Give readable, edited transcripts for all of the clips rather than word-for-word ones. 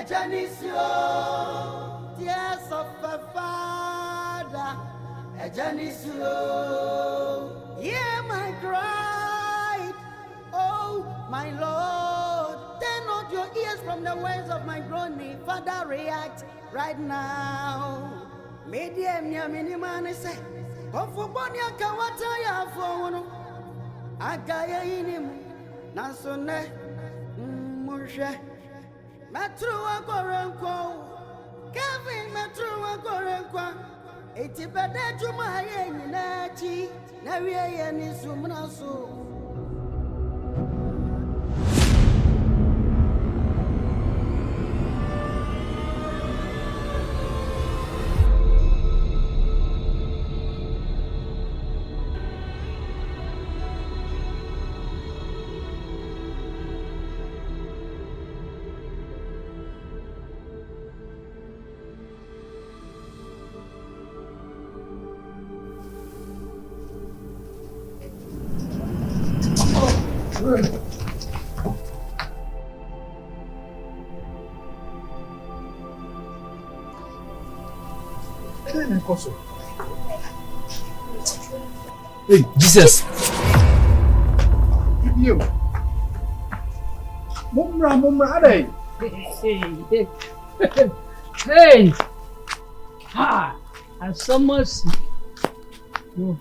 Ejanisio, tears of a father. Ejanisio, hear my cry, oh my Lord. Turn not your ears from the words of my groaning. Father, react right now. Medium Yaminimani say, Confubonia Kawataya for Agaya inim Nansone Mushe Matrua Korenko Kelvin Matrua Korenko Eti bede juma yenyi nachi na wiye yani sumnaso. Hey, Jesus! You! Mumra, hey! Hey! Ha! And so much. No,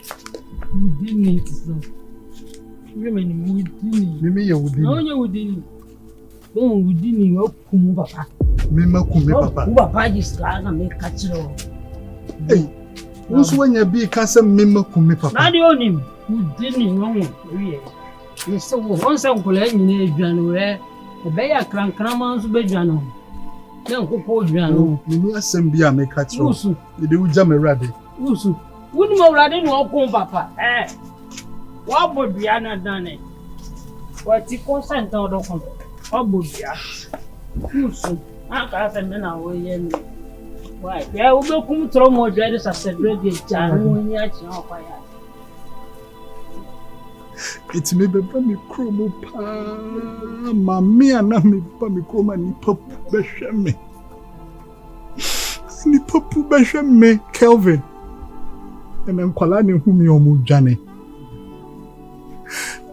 we didn't need so. Women, we didn't. Mimi, you didn't. No, you didn't. No, we didn't. You come, Papa. Mima, come, Papa. Papa is trying to make catch you. Hey, who's when you be Nkansah Mima, come, Papa? Not the only. We didn't know. You saw once uncle in January. The Bayer Crankramans Bejano. Don't go for Jano. You assembly, make catch you. You do jam a rabbit. Usu. Wouldn't more rather walk home, Papa. Eh? What would be Anna done it? What you consent out of him? What would be Usu? I can't say, men away. Why? Yeah, we'll come through more dreaded as a dreaded child when you're out fire. It's me, baby, me chromo pa. Mamma, and me, Pammy Chroma, ni papu beshame. Ni papu beshame, Kelvin. And I'm calling whom you are Johnny.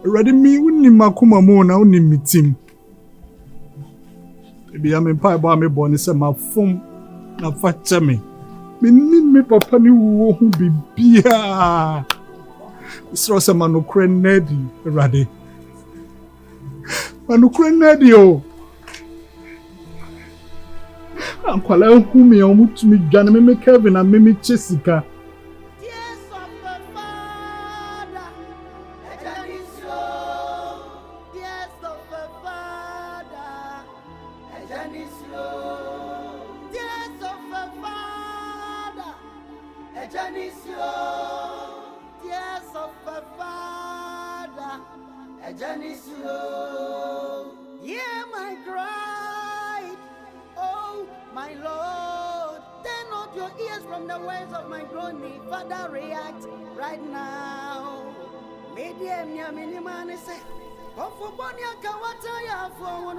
Ready me, wouldn't Makuma Mona, only meet him. Maybe I'm in pie by me, bonny, say my phone, na fat me. Me, papa, you who be beer. Srosa manukre nedi rade. Manukre nedi o. Ankwala humi omutu mi jana me Kelvin na me Jessica. Hear my cry, oh my Lord. Turn not your ears from the words of my groaning. Father, react right now. Medium Yaminimani say, Confubonia Kawataya for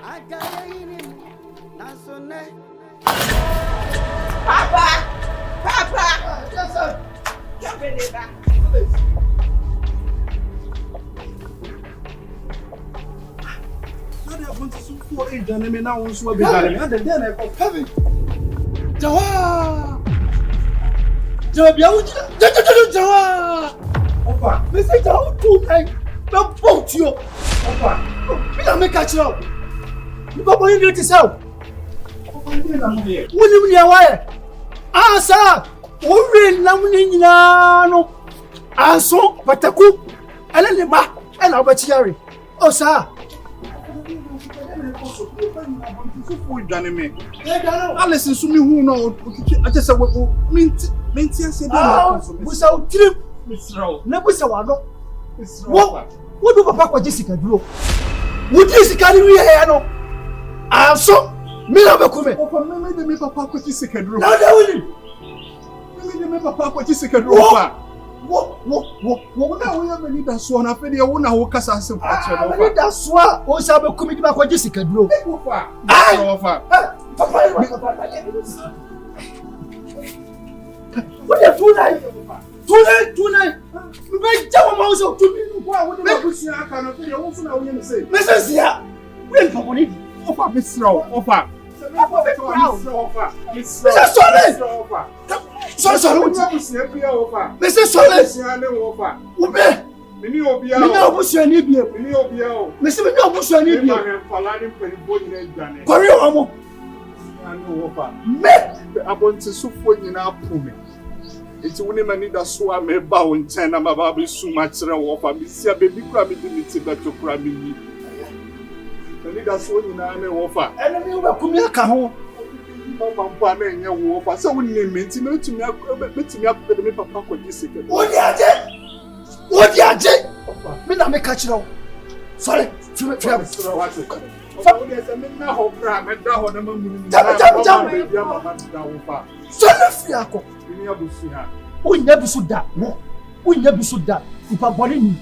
Agaya inim Nansone. Papa! Yes, sir. Kelvin, I want to soup for age and I now want to be then I go Kelvin. Jawa! Jawa! Opa, Mr. Jawa, 2 times. Now, both you. Opa, we don't make a show. You go for you to sell. When you near wire? Ah, sir. Uri namni nano. Anso, Pataku, Elema, and Albatiari. Oh, sir. Alison to me who know. I just said, Minty, I said, without trip, Miss Rowe. Never saw no. What do Papa Jessica do? Would Jessica do here? No, I saw Milabakume. Oh, maybe Papa Jessica do. Now, they will. Maybe Papa Jessica do. What now we have need that so na fe dey wo na wo kasa se patch no. Need that so o sha be kumi ba ko jisika duro. Papa. What the tonight? We be jaw ma so to me no kwa wo dey ba kusia aka no fe wo fu na wo yin say. Mrs. ya. We en papa ni. Ofa misro, ofa. Sorry. Mr. Solid. Ube. Mini obusu ani bia. Mr. Mini obusu ani bia. Kori omo. Me abonti sufo nyina pome. Eti woni mani da so a me ba won chen na baba be suma kire wo fa bi sia bebi kura mi di miti beto kura mi yi. Mani da so nyina me wo fa. Ene mi wo kumi aka ho. Papa na enye wo fa se woni me nti me tumi akọ me papa ko di sike. Odi aje. Me na me ka kire wo. Sorry. Jam. Unya bisu da. Ipa body ni.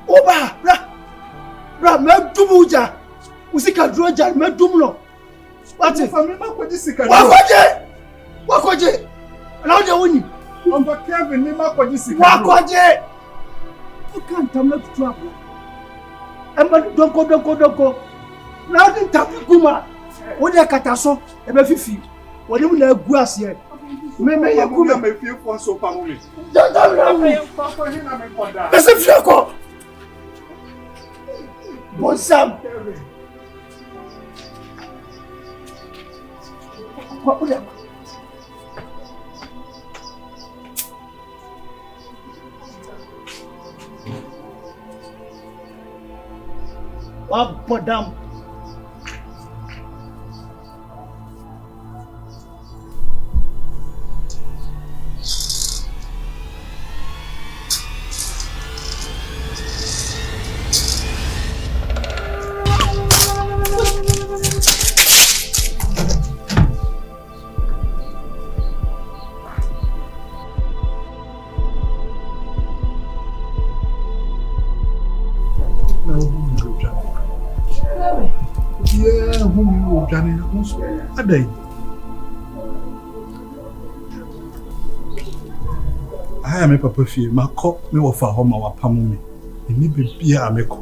Oba. Bra me dumuja. Usika droja me dumno. What if me ma kwaji sika? Wakoje. Na oje woni. Omba Kelvin me ma kwaji sika. Wakoje. You can't tell me to trouble. Emma donko. Na din tapi kuma. Wodi akataso e be fifi. Wodi mu na agu ase. Me ye kuma me fie fo so pa mo me. Papa hina me koda. Ese fie ko. Bonsam. What would happen? What bodam? Adai. I me papa fie makọ me wo fa ho ma wa pam me. Emi bebia amekọ.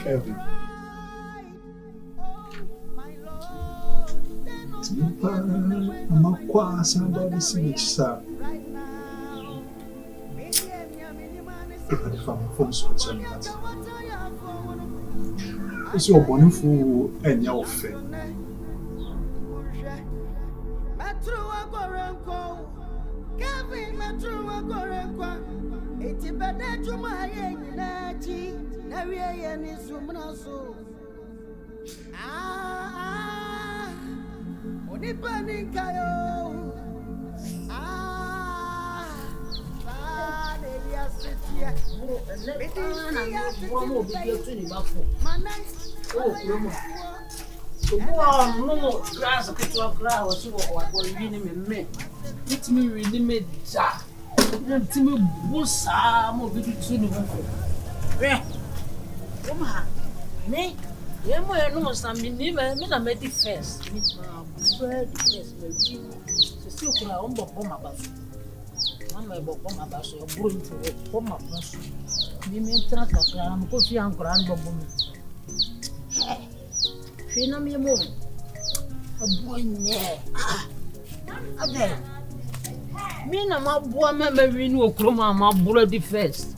Kelvin. I'm quite somebody sir. If I'm from Switzerland, it's your wonderful and your faith. Me na ma boa me wi no okroma ma bro di first.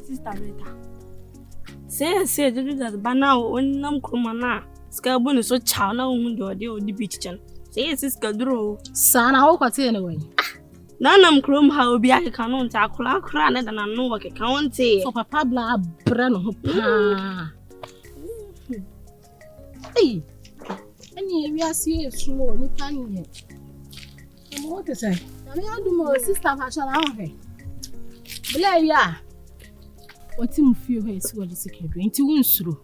Sister Rita. Say do that bana on nam kroma na. Ska bonu so chaw na won do the beach chan. Say sister duro. Sana ho kwate ne wani. Nanam krom ha obi akeka no nta akura na dana no wakeka wonte. So papa bla bra no ho pa. Hey. Any area see small ni tanye. What to say? I do my sister fashion out here. Bla ya. What him feel here is what the secretary into unsuru.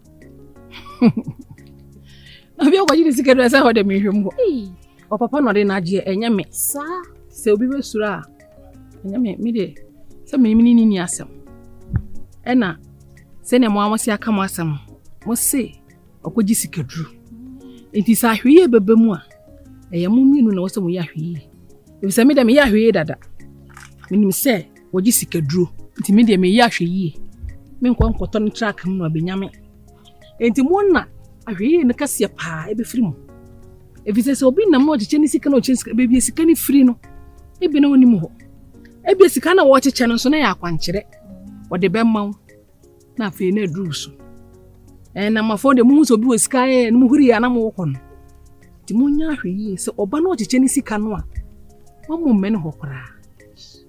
Abi o gwaji the secretary say how dem hwem. Hey. O papa no de na age enya me. Sa se obi be suru a enya me de se me ni asem. Ena se ne mo amosi aka mo asem. Mo se okoji sikadru. Enti sa hwiye bebe mu a eye mo minu na wo se mo ya hwiye. Ebi se me de me ya hwiye dada. Minim se woji sikadru. Enti me de me ya hwiye. Me nkoto no track mu no benyame. Enti mo na ahwiye ne kase pa ebe firi mu. Ebi se obi na mo cheche ni sika na o cheche bebi sika ni firi no. Ebi na woni mu ho. Ebi sika na wo cheche no so na ya kwankire. Wo de bemma na afi na aduru so. Na mafo de mu so bi wo sika e no mu huri ya na mo wokɔ no. Ti mo nya ahwiye se oba na o cheche ni sika no a. Wo mo me ne ho kora.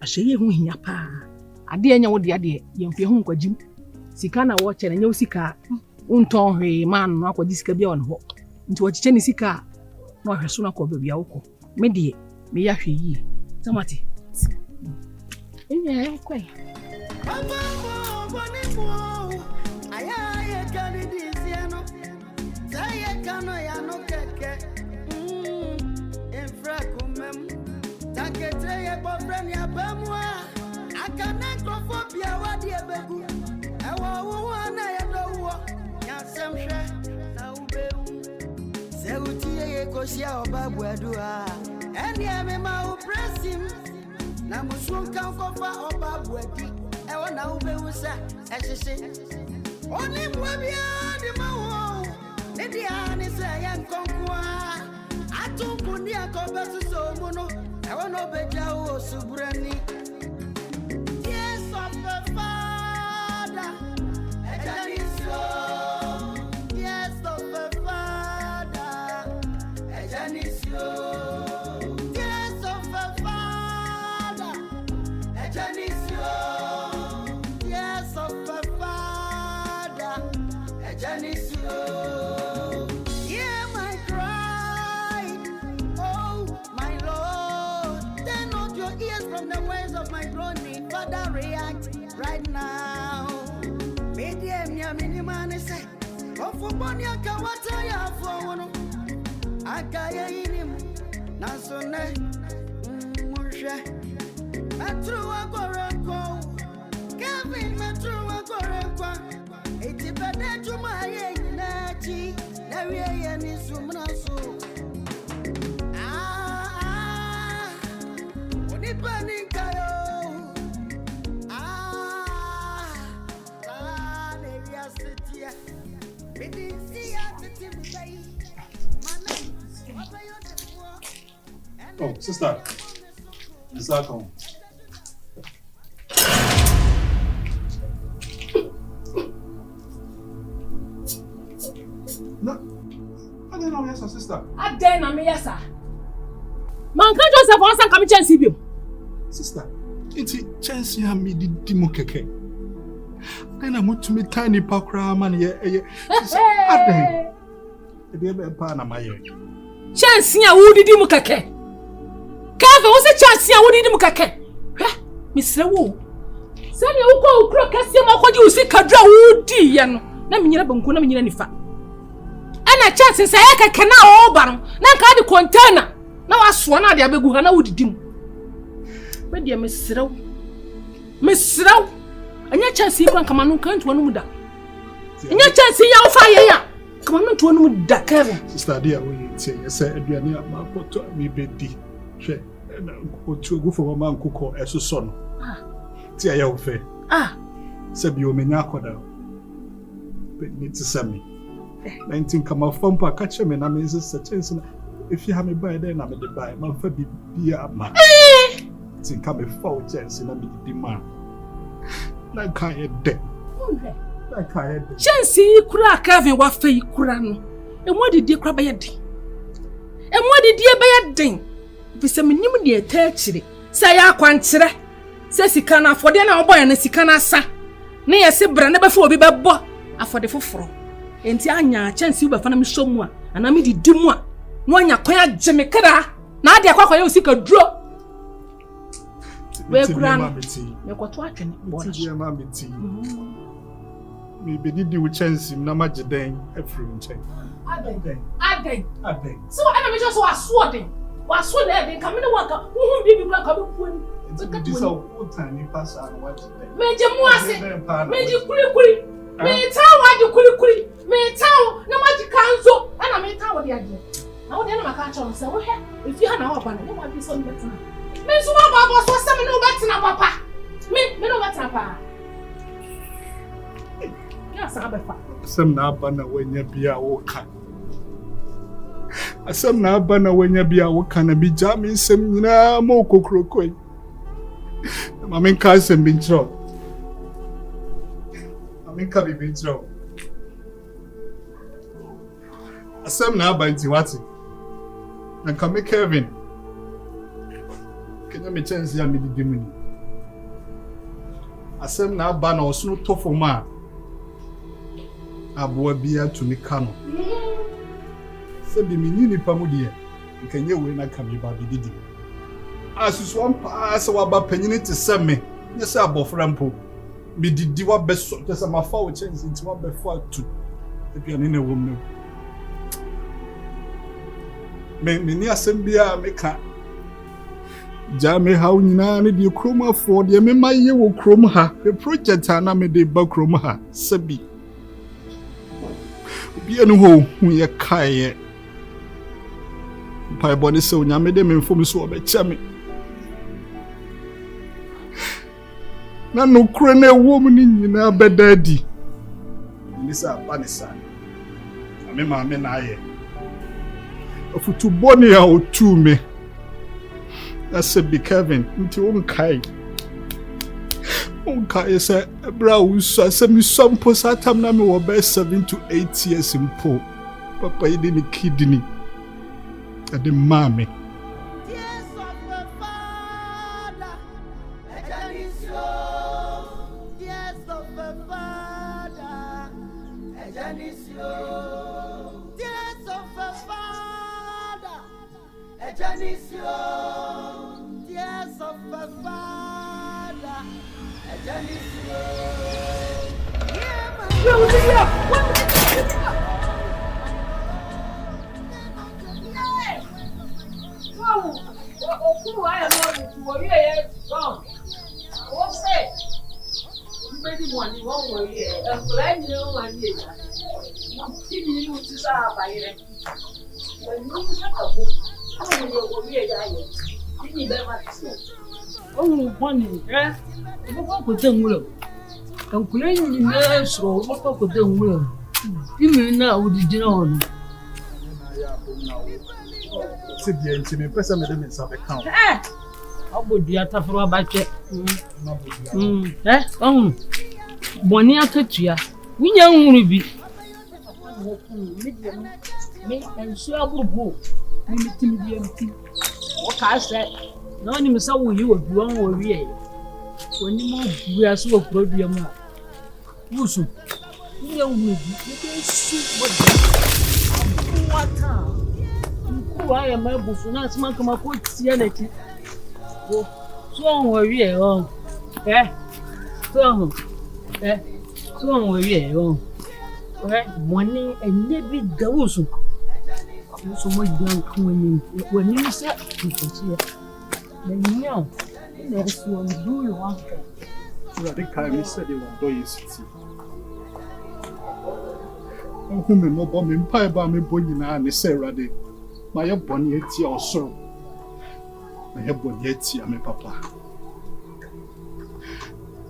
Ahweye hu hia pa. Ade anya wo de ade yemfe hu nkwagim. Sika na wo che na nya wo sika unton hwe man no akwaji sika bia won ho. Nti wo cheche ni sika na hweso na ko bia wokɔ. Me de me ya hweye. Tamati. Enye kwai. Na musunka kofa oba buadi e wona ube usa ehihye oni mwabia di mawo ne dia ni se yan konkwa atunku ni akobesu so mu no e wona obeja o subrani. Yes of the Father ejaniso. Yes of the Father ejaniso. Right now, medium ya minimum say, oh for money I can what I have for one. I got him, Nasone, Musha, Matru Agoranko, Kelvin, Matru Agoranko, it's a better to my Nachi, Naria and his Sumaso. What it burning Kayo? Oh, sister. Is that home? No. I don't know, yes, sister. I dare na me, yes, sir. Man can't just have one come chance you. Sister, it's a chance you have me the demo keke. Then I want to meet tiny pakra man here. I Chance ya wudi di mukake. Kelvin wose chance ya wudi di mukake. Misre wo. Sani uko ukro kasi ma kwaji usika dra wudi ya no. Na minyira banku na minyira nifa. Ana chance sa ya keke na oba no. Na nka di container. Na wasoa na de abegu ha na wudi dim. We de misre wo. Misre wo. Anya chance ikwa nkama no kan tuwa no muda. Anya chance ya ofa ye ya. Come on, to one da Kelvin. Sister, dear, we say, Adrian, my photo, me beddy. She, to go for a man cook as a son. Tia, you fair. Said you may not go down. But need to send me. 19 come off from pa catch me, and I mean, such as if you have me by then, I'm at the buy. My baby be a man. Think I'm a foul chance in a demand. Like I had dead. Chance kura Kelvin wa fe kura no. E mo de kura ba ye den. E mo de be ye den. Bi se menim de eta chire. Say ya kwankyere. Say sika na afode na oboy na sika na asa. Na yesi bra na befo obi bebo afode foforo. Enti anya chance u befa na meso mu a ana me didi mu a no anya kwan agye me kra na ade akwa ye usika duro. We kura me kwato atwene bona. Ti ma meti. Me be didi u chance na mageden afri nchen. Adeng. So ana me just was den na den ka me no waka hu bibi kura ka be kuani. This all time you pass on what today. Meje mu ase. Meje kuri. Me tawo adi kuri. Me tawo na maji kanzo. Ana me tawo de ade. Na wo de na maka cha say wo he if you na wo ba na mo bi so betina. Me so wa ba so se me no betina papa. Me no betina pa. Ya sa ba fa. Asem na aba na wanya bia wo ka. Asem na aba na wanya bia wo ka na bi ja me nsem nyina mo kokrokoi. Mama Nkansah mbintro. Mama Nkansah mbintro. Asem na aba nti wati. Na kame Kelvin. Kenya me chance ya me didi mu ni. Asem na aba na osunu tofo ma. Aboa bia tumi ka no. Se bi mi ni pa mu de. Nkenye we na kame ba didi. Asusu ampa asa waba panyini te seme nye se abofra mpo mi didi wa beso te se mafa wo chance nti wa befo atu aduane na wom me ni asem bia me ka ja me haw nyina ne de krom afo de me maye wo krom ha the project na me de ba krom ha sabi bia no ho hu ye kae pa boni se onya me de me mfom so obecha me na no kure na ewom ni nyina bedadi ni sa panisa ame ma me na aye ofutu boni ya otu me ase bi Kelvin nti onkai se bra usa se mi sompo satam na me wo be 7 to 8 years impo papa yidi ni kidney ade mame Boni akatua winya nwuru bi me enso aburubu ni timbi emti o ka se na oni misa wo yi odu an wo wie oni mo bu aso wo produce mu busu winya nwuru bi e su bo wata ku aya ma busu na asima kama ko tie na ti o so wo wie o so on we money and never goes. So much young coming when you say, then you know, there's one do you want. I think I said you want to do it. Oh, whom a mobile empire by me boy in an essay ready. My bonnet or so. I have bonnet, I'm a papa.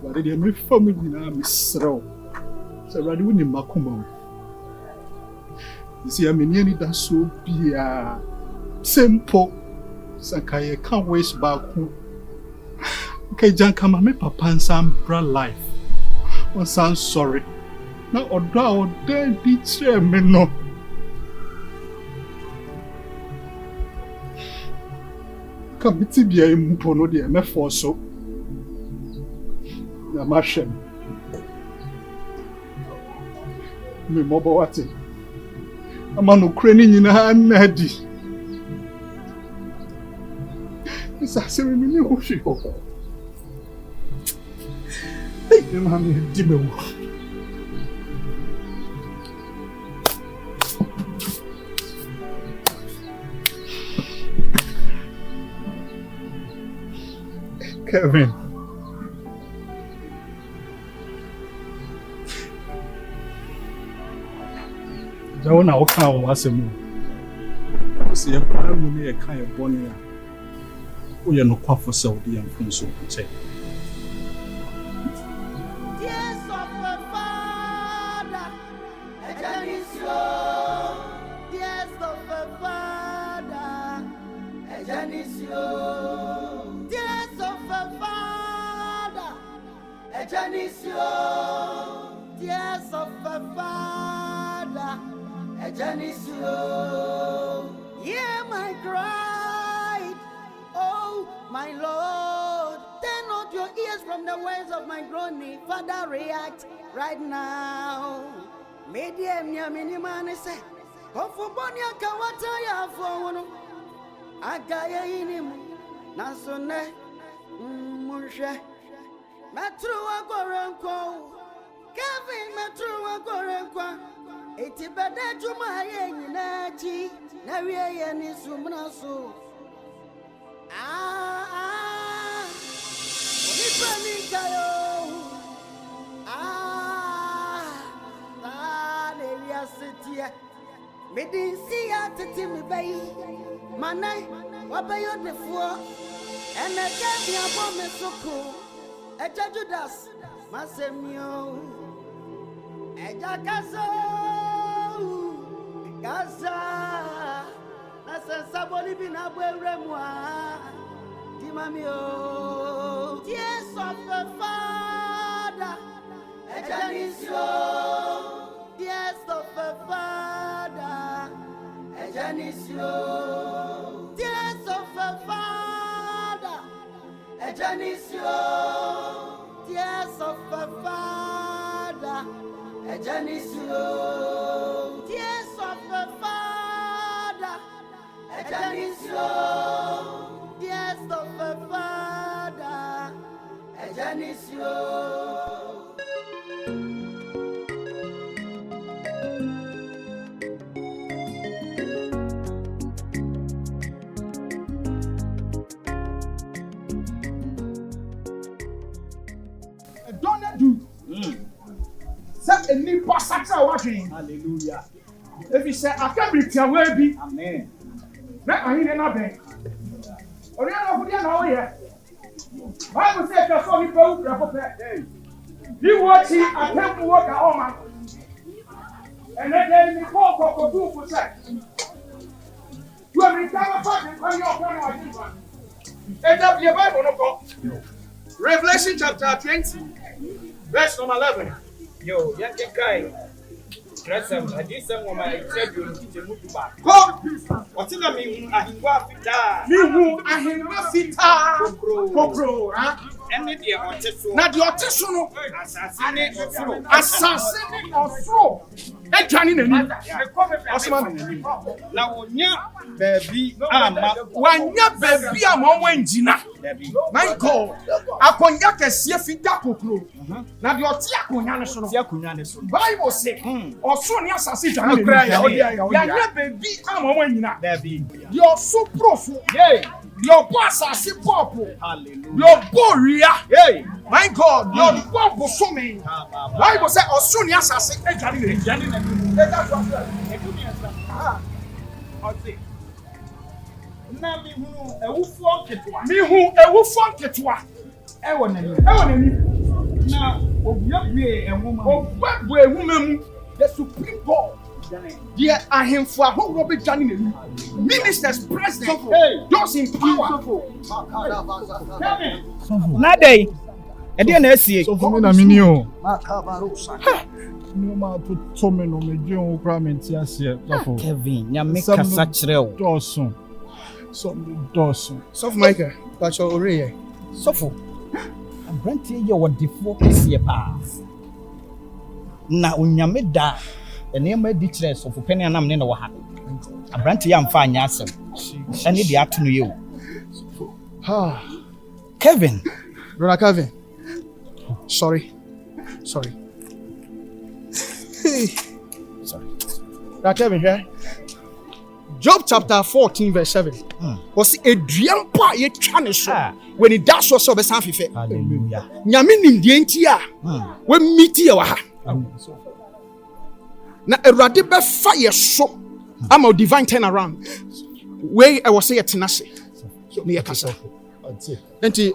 But they may family now, Miss Row. So, rather, we need Macumbo. You see, I mean, nearly that so be a simple. Sankaya can't waste back home. Okay, Jan, come on, make papa and some bra life. One sound sorry. Now, or draw or dare be chairman, no. Kabiti bia mpo no de me force so. Na mashem. Me mobo wate. Ama no krani nyina na di. Isa se me ni ho hwe koko. Hey, me ma me di me wo. Kelvin. Jawo na oka o asemu. O se ye pa mu ne ye kan ye boni a. O ye no kwafo se o de amfun so che. Yes of the Father, Ejanisio. Yes of the Father, Ejanisio. Yes of the Father, Ejanisio. Yes of the Father, Ejanisio. Hear my cry, oh my Lord. Turn not your ears from the words of my groaning. Father, react right now. Medium Yaminimani say, Kofubonia Kawataya for Agaya inim Nasone Mushe Matrua Gorenko Kelvin Matrua Gorenko Etibede Juma Yeninachi Naria Nisumnasu Nipanikayo Area City Medin see at the Bay Manai Wabayo the four and I can't be a woman so cool. A Judas Masemio Ejakaso Gaza Asa Saboli Binabwe Remois Dimamio Tears of the Father Ejanisio Tears of the Father Ejanisio Tears of the Father Ejanisio Tears of the Father Ejanisio Tears of the Father Ejanisio Tears of the Father Ejanisio. Don't do. Say a new pastor watching. Hallelujah. If you say I can't be away be. Amen. Let I hear nothing. Or you know who you know here. Bible says you saw me go to you watch it and help to work at home. And then you call for do for sex. You have been covered for your family. And up your Bible no go. Revelation chapter 20. Verse number 11. Yo, ya kai. Resem, adisem wo my schedule teacher mutu ba. Go. What na me ahingwa fita. Me hu ahingwa fita. Kokro, ha? Ene de oteso. Na de oteso no. Asasine ofro. Asasine ofro. Ejani nani. Osman nani. Na wonya baby ama. Wanya baby ama wanjina. My God. Akonya kese fita kokro. Na de oti akonya ne so no. Ti akonya ne so. Bible say, oso ni asase jani nani. Ya baby ama wanjina. Baby. Your so profo. Yay. Your boss as popo. Hallelujah. Your boria. Hey. My God, your popo so me. Bible say osuni asase ejani na. That's what Ose. Na mi hunu ewufo ketewa. Mi hu ewufo ketewa. Ewo nani. Na obuabue enwoma. Obuabue enwoma mu. The supreme God. The ahemfo ahoro be jani na. Ministers, president, those in power. Nadai. Ede na esie. So for me na mini o. No ma to tome no me dwen okra menti ase. Kelvin, nya me kasa kire o. Dosun. Some doors. Sofo Michael, but your ore. Sofo. Abrante ye wodefo kese pa. Na onyame da. Ene ma di kire sofo pene anam ne na wo ha. Abrante ya mfa anya asem. Ene de ato no ye o. Ha. Kelvin. Brother Kelvin. Sorry. Sorry. Brother Kelvin here. Job chapter 14 verse 7. Was a dream pa ye twane so when it does so be san fife. Hallelujah. Nyame nim de ntia we meet ye wa ha. Na Erade be fa ye so ama divine turn around. We I was say tenase. So me kasa. Enti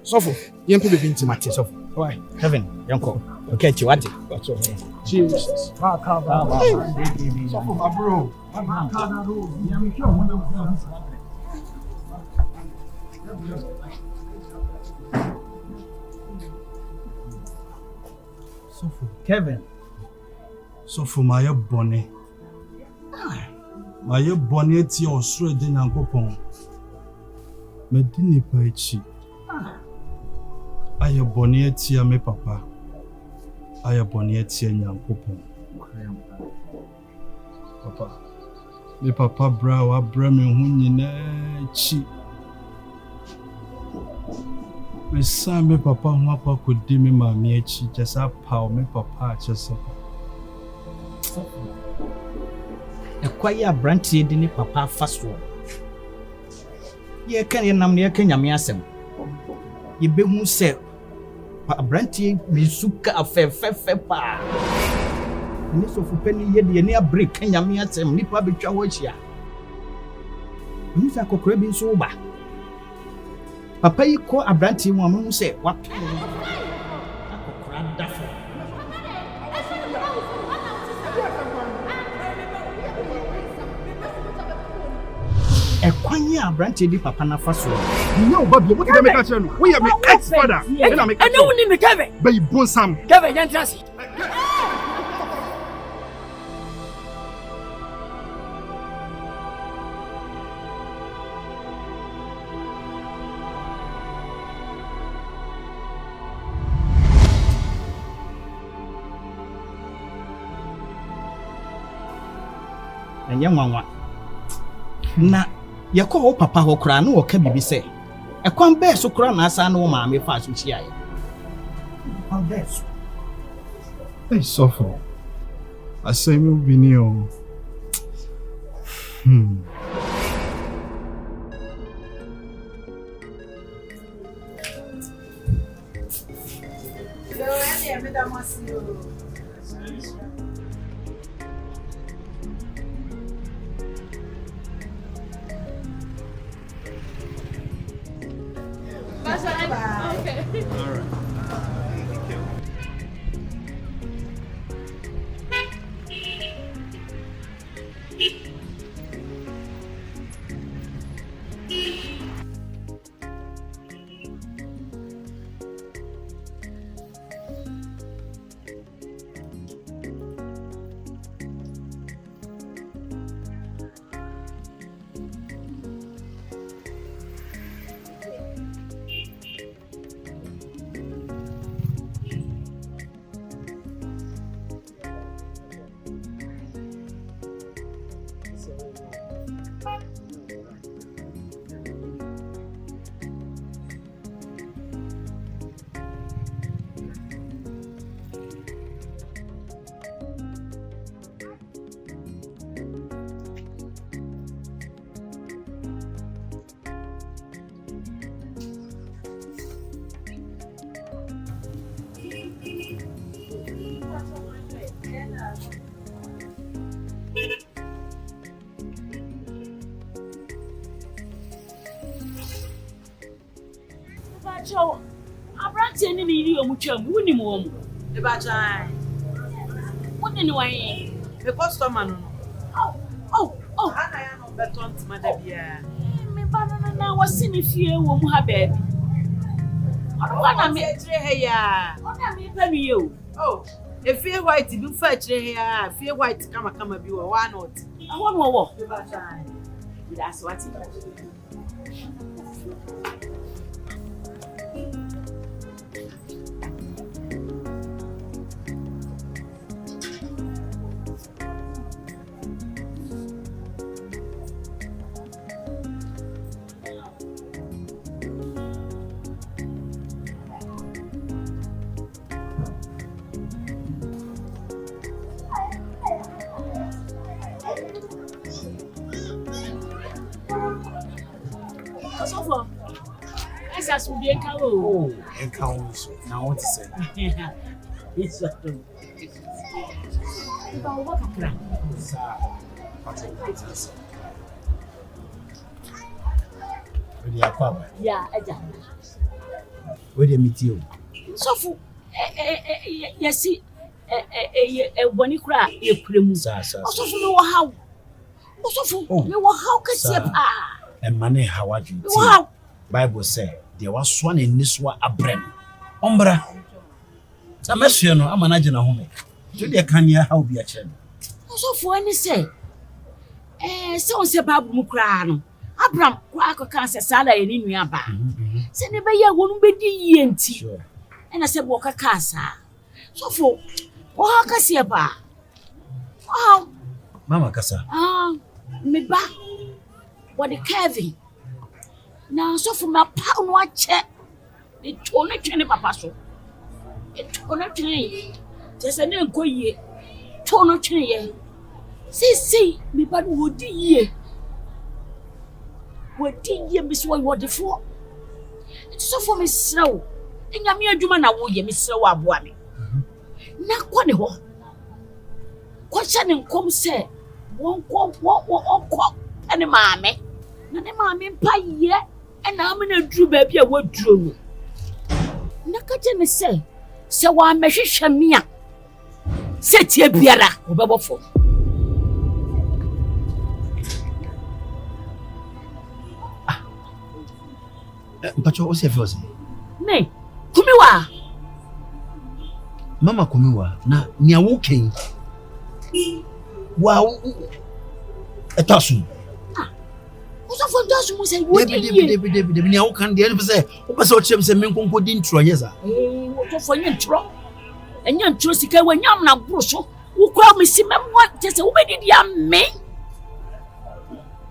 sofo ye mpe be intimate sofo. Why? Kelvin, yanko. Okay, chiwati. Jesus. Sofo my bro. Sofo, Kelvin. Sofo my bonnet. My bonnet your straight in Ankopon. Medini Paichi. I have bonnet here, me papa. I have bonnet here in Ankopon. Papa. Me papa bra wa bra me hu nyina chi. Me sa me papa hu apa kodi me ma me chi just power me papa just. Ekwaya Abrante di ni papa faso. Ye kan ye nam ne ye kan nyame asem. Ye be hu se Abrante bi suka afefefe pa. Ni sofo pani ye de ni abreak kan nyame asem nipa betwa ho ahia. Musa kokora bi nso ba. Papa yi ko Abrante mu amu se wato. Kokora dafo. Ekwanya Abrante di papa na faso. No baby, what did I make a channel? We are my ex-father. I know we need Kelvin. Baby Bonsam. Kelvin, you trust. Anya nwanwa. Na yako wo papa ho kra na wo ka bibi se. Ekwan be so kra na asa na wo maame fa so chia ye. How this? Hey Sofo. I say me bini o. Okay. All right. Joe, Abrante ni ni omutwa mu woni mu omu. E ba chan. Woni ni wan. Me customer no. Oh. Ana ya no beton timada bia. Me ba na wasi ni fie wo mu ha baby. Ono na me ejire he ya. Ona me pa mi yo. Oh, e fie white bi fa ejire he ya. Fie white kama bi wo wa not. Awo mo wo. E ba chan. That's what it As we get oh, Nkansah. Now what is it? It's a thing. What a crack. Yeah, I done. Where do you meet you? So for yes, see, a bonny crack, you prim. Also, for no how. Also, for no how can see and money how are you? Wow. Bible say there was one in this one abrem. Ombra. Tamasio no amanaje na home. Do they can hear how be a chen. Also for any say. So say babu mu kra no. Abram kwa akaka se sala eni nua ba. Se ne be ye wonu be di ye nti. Sure. And I said wo kaka sa. So for wo ha ka se ba. Wow. Mama kasa. Me ba. What the Kelvin. Now, so for my pound, what check? It only 20 papa so. It only 20. Just a name go ye. Tono 20. See, me but would ye. What did ye miss what the for? It's so for me slow. And I'm your woman, I will ye miss slow up one. Not one ho. Question and come say, won't walk, and a mammy. Na ne maame mpa ye na am na duru ba bia waduro no na ka je ne se wa mehwehwe me a se tie biara obebofo Mpacho o se fe o se me kumiwa mama kumiwa na nia wo ken wa etasu so for those who say what did you David me how can the say o pese o chem say me nkonko di ntro yesa so for nya ntro sika wa nyam na bro so wo kura me si memwa te say wo be didi am me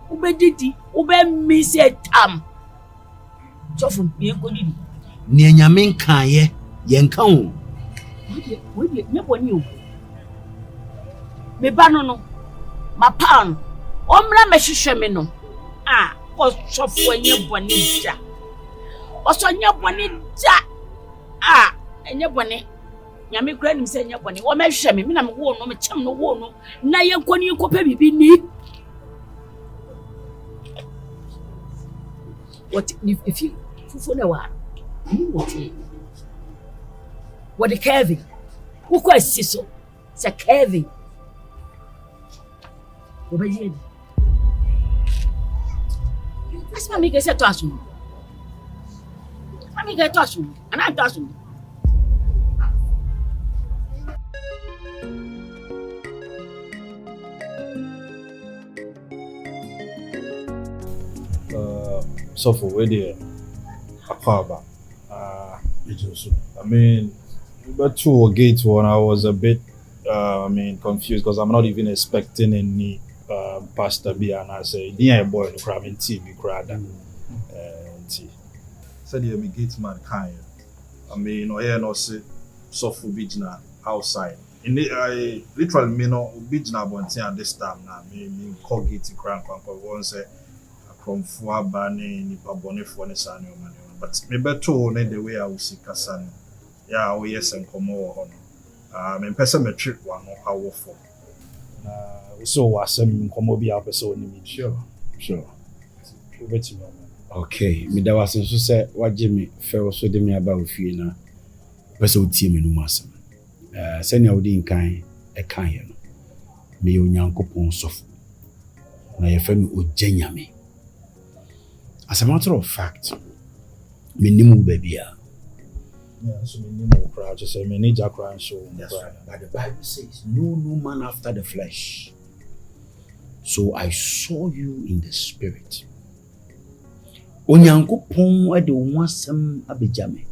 wo be didi wo be me say tam so for me ko didi ni anyame nkan ye nkan o we me boni o me ba no ma pan omra me hwehwe me no osofo enye boni ja oso nye boni ja enye boni nyame kura nim se enye boni wo mehwe me na me wo no me chem no wo no na ye nkoni kopa bibi ni what if you fufu na wa what the Kelvin who kwa siso se Kelvin wo be ye As mami get to asu. Mami get to asu. Ana to asu. So for where they Aquaba. I mean, but to gate one, I was a bit confused because I'm not even expecting any pastor be and I say, "Dear boy, no crab in TV crowd." Said you be gate man kind. I mean, no here no say soft bijna outside. In the I literally me no bijna bonti at this time now. Me call gate crowd one say from Fuaba ni pabone for ne sani o mani. But me beto ne the way I will see kasano. Yeah, oh yes and come over on. Me person me trip one no how for. So wasem komo bi apeso ni mi sure over to me okay me da wasen so say waje me fe so de me aba ofie na pese o tie me no masem se ne odi nkan e kan ye no me ye onyankopon sofo na ye fa me ojanyame as a matter of fact me nimu ba bia so me nimu crowd just say me need a crowd so but the Bible says no man after the flesh. So I saw you in the spirit. Onyankopon ade wonsam abejame.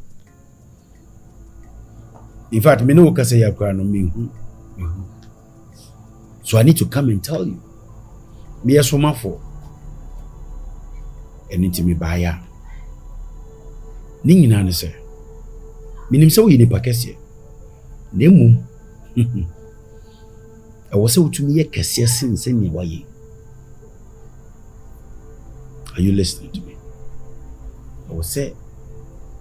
In fact, me no ka say yakra no me hu. So I need to come and tell you. Me esomafo. Eni me baya. Ni nyina ne se. Minim se wo yini pakese. Na mum. E wo se wotumi ye kese sin se ne waye. Are you listening to me? I will say,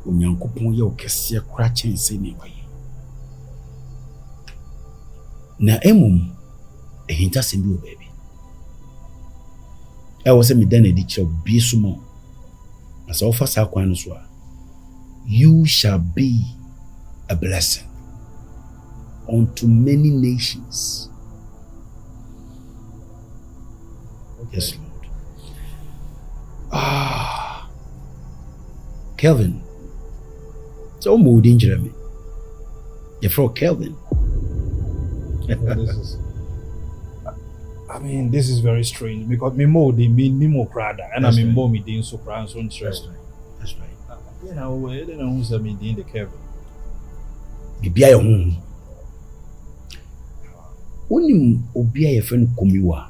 Onyankopon ye okese kra chense ne waye. Na emum ehinta sembi o baby. I will say me dan edi che bi sumo. As offer sa kwan no so. You shall be a blessing unto many nations. Okay. Yes, Lord. Kelvin. So mood injure me. You're from Kelvin. This is very strange because me more they mean me more crowder and I mean more me doing so proud so interesting. That's right. You know, I don't know who's me doing the Kelvin. Bibia your home. Only obia your friend Kumiwa.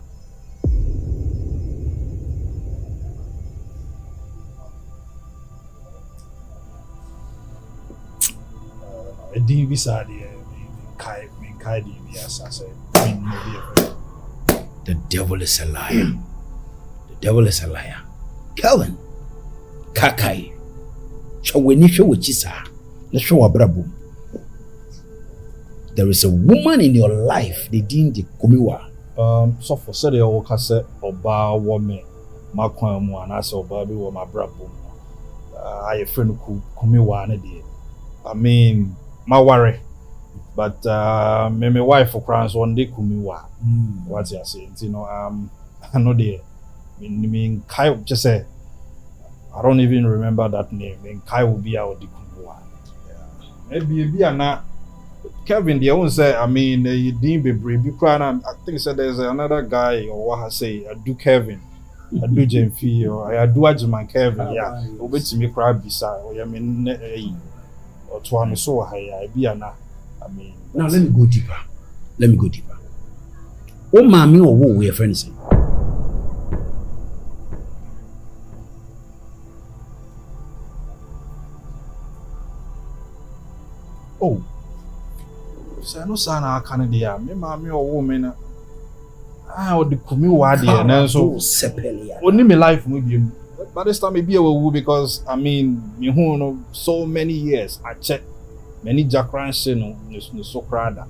I didn't be sad here. The devil is a liar. The devil is a liar. Kelvin, Kakai, there is a woman in your life, the Dindi Kumiwa. So for said the old cassette Oba woman, my coin one, I saw Bobby or my brabo. I a friend who Kumiwa and I mean, my worry. But my wife for crowns one day Kumiwa. What's you saying? You know, I know the mean Kai just say I don't even remember that name. And Kai will be out the Kumiwa. Maybe be not Kelvin, the own say, you didn't be brave. I think said there's another guy or what I say, I do Kelvin, I do Jemfi, or I do Ajman Kelvin, yeah. Over to me cry beside, or or to me so high, I be now let me go deeper. Oh, mommy, or who we are friends. Oh. So no son I can dia me mama or woman o de Kumiwa de na so only me life mu bi but this time be a because me who no so many years I check many jackrans no so crowd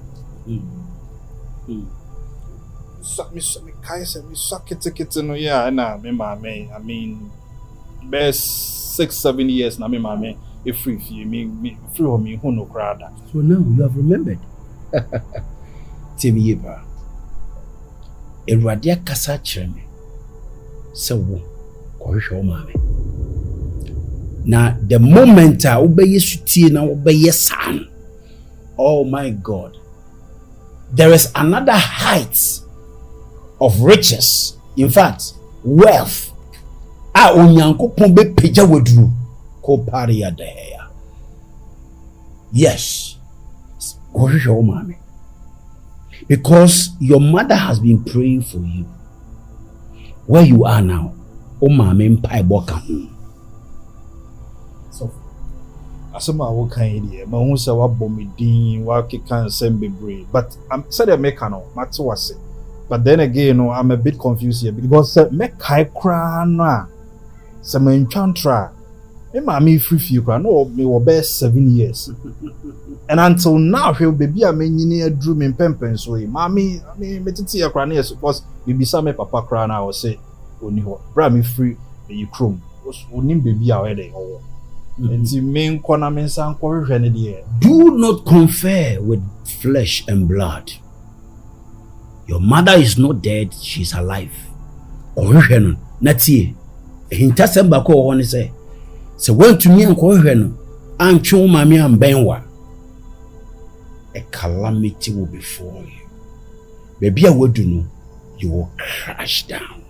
so me kai say me so kete no yeah na me mama best 6-7 years na me mama if free me free on me who no crowd. So now you have remembered. Temi yeba. Erwade akasa kire me. Se wo kohwehwe o maame. Na the moment a obeye sutie na obeye san. Oh my God. There is another height of riches. In fact, wealth. A onyankopon be pagya waduru ko pare ya da ya. Yes. Because your mother has been praying for you. Where you are now, Mama Empire boka. So, asema wo kan here, ma hu se wa bomidin, wa kekan sembebre. But I'm said the make no, matter what say. But then again, no, I'm a bit confused here because me kai kra na. Se me ntwantra. Me mama free fee kra no me wo be 7 years. And until now, baby, I mean, you drew me pempen so mommy, me titi ya kra na suppose baby sa me papa kra na I say oni ho bra me free you chrome onim baby a we dey owo enti me nkona me san ko hwehwe ne de. Do not confer with flesh and blood. Your mother is not dead, she's alive. Ohwehwe no na tie ehinta semba ko ho ne say when to me nko hwehwe no antwe mama ambenwa. A calamity will befall you. Baby, I would do no. you will crash down.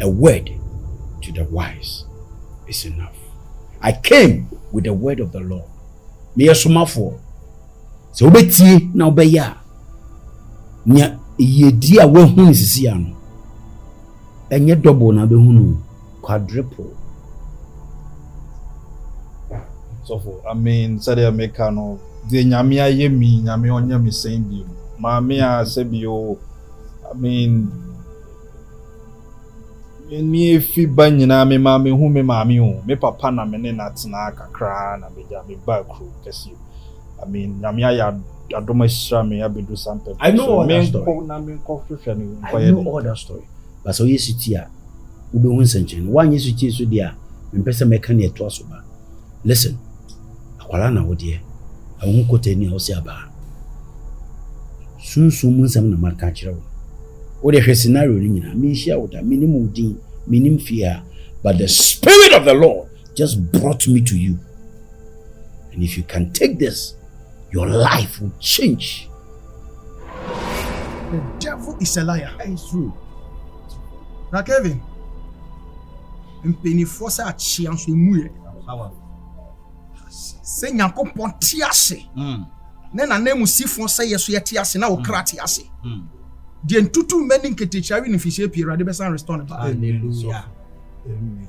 A word to the wise is enough. I came with the word of the Lord. Me yesomafo. So obeti na obeya. Nya yedi a we hu sisi ya no. Enye double na be hunu quadruple. So for I mean, say they make no the nyame aye mi nyame onye mi saying bi. Maame a se bi o I mean ni efi ba nyina me maame hu me maame o me papa na me ne natena kakra na me ja me ba kru kesi. I mean nyame aye adoma shira me abedu sample. I know all that story. I know all that story. But so yes it here. We be hunsenchen. One yes it so dia. Me pese meka na eto aso ba. Listen. Akwala na wo de. Ahun kote ni ho se aba. Sunsun mun sam na maka kire wo. Wo de hwe scenario ni nyina. Me hia wo da. Minimum din, minimum fear. But the spirit of the Lord just brought me to you. And if you can take this, your life will change. The devil is a liar. It's true. Now, Kelvin, mpenifoɔ sɛ akyea nso emu yɛ. Sɛ Nyankopɔn te ase. Ne na na emusifoɔ sɛ yɛ so yɛ te ase na okra te ase. Deɛ ntutu mani nketekyia wi ne fihyɛ pie Awurade bɛsan restore ne ba. Hallelujah. Amen.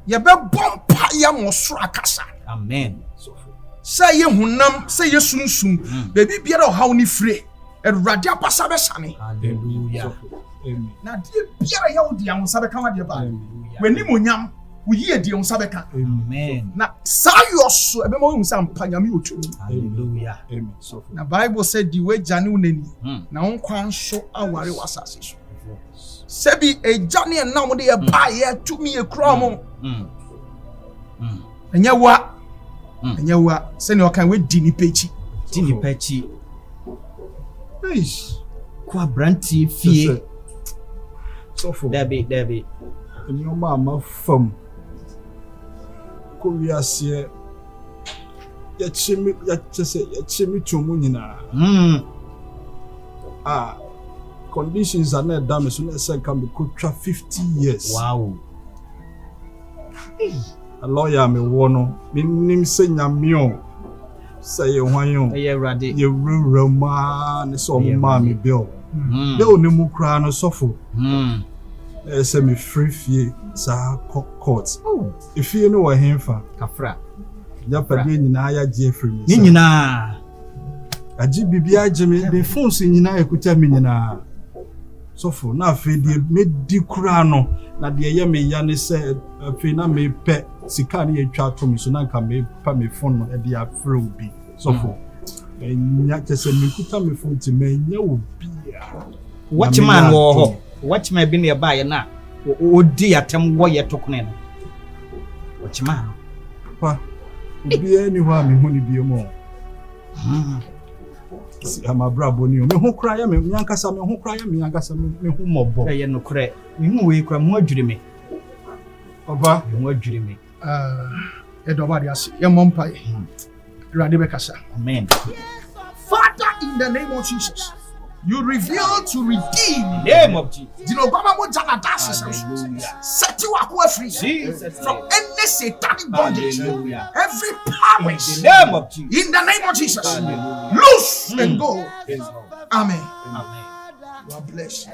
Yɛbɛbɔ mpa yɛ mo soro akasa. Amen. Sɛ yɛ hunam, sɛ yɛ sunsum, baby biara ɔhaw ne fire. Awurade apasa bɛsane. Hallelujah. Amen. Na die biara yɛ wo di ahonsa bɛka wa de ba. W'anim onyam, wo yie di ahonsa bɛka. Amen. Na saa yɔ so ɛbɛma wo hunsa mpa nyame otu. Hallelujah. Amen. Na Bible said di we jane wo nani. Na wo nkwan so aware wasase so. Sebi ejane na mo de ye ba ye tumi e kura mo. Enya wa se ne okan we di ni pechi. Di ni pechi. Eish. Kwa branti fie. So for Debbie. Your mama fam. Ko wiase ya chimi tumu nyina. Conditions are not damage so let's say can be try 50 years. Wow. A lawyer me wono minim se nyame o say ye hwan o Ye Awurade. ye rura ma ne so ma me bill. De oni mu kra no sofo. Say me free fee sa court. If you know what him fa Kafra. ya pade nyina ya je free me. Ni nyina. Aji bibia je me the phones nyina ekuta me nyina. Sofo na afi de me di kra no na de ye me ya ne se afi na me pe sika ne etwa to me so na nka me pa me phone no e de afre obi. Sofo enya kese me kuta me phone ti me nya obi a. Watchman wo ho. Watchman bi ne ba ye na odi atem wo ye tokone no. Watchman. Pa obi ani ho a me hu ni bi mo. Ama brabo ni o me ho kra ya me Nkansah me ho kra ya me Nkansah me ho mobo Ye no kre me hu we kra mo adwiri me Oba mo adwiri me e do ba de ase ye mompa ye Awurade bɛkasa. Amen. Father, in the name of Jesus, you reveal to redeem. Name of Jesus. Dino Baba mo jana dances. Set you up free Jesus. from any satanic bondage. Hallelujah. Every power. In the name of Jesus. In the name of Jesus. Hallelujah. Loose and go. Amen. Amen. You are blessed.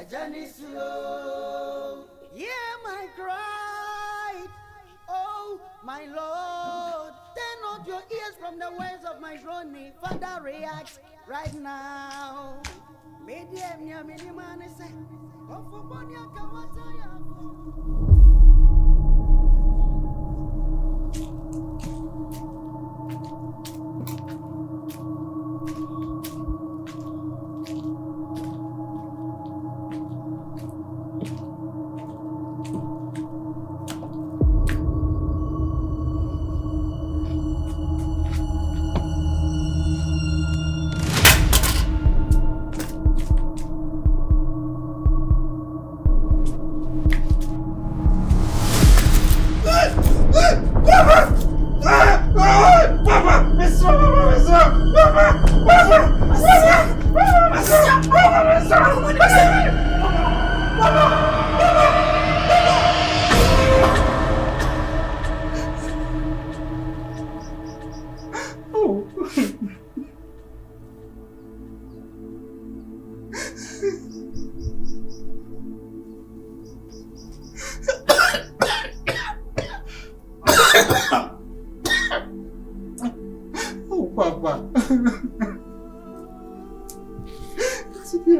Hear my cry, oh my Lord. Turn not your ears from the words of my groaning. Father, react right now. Medium, ya minimum, say, oh, for money, I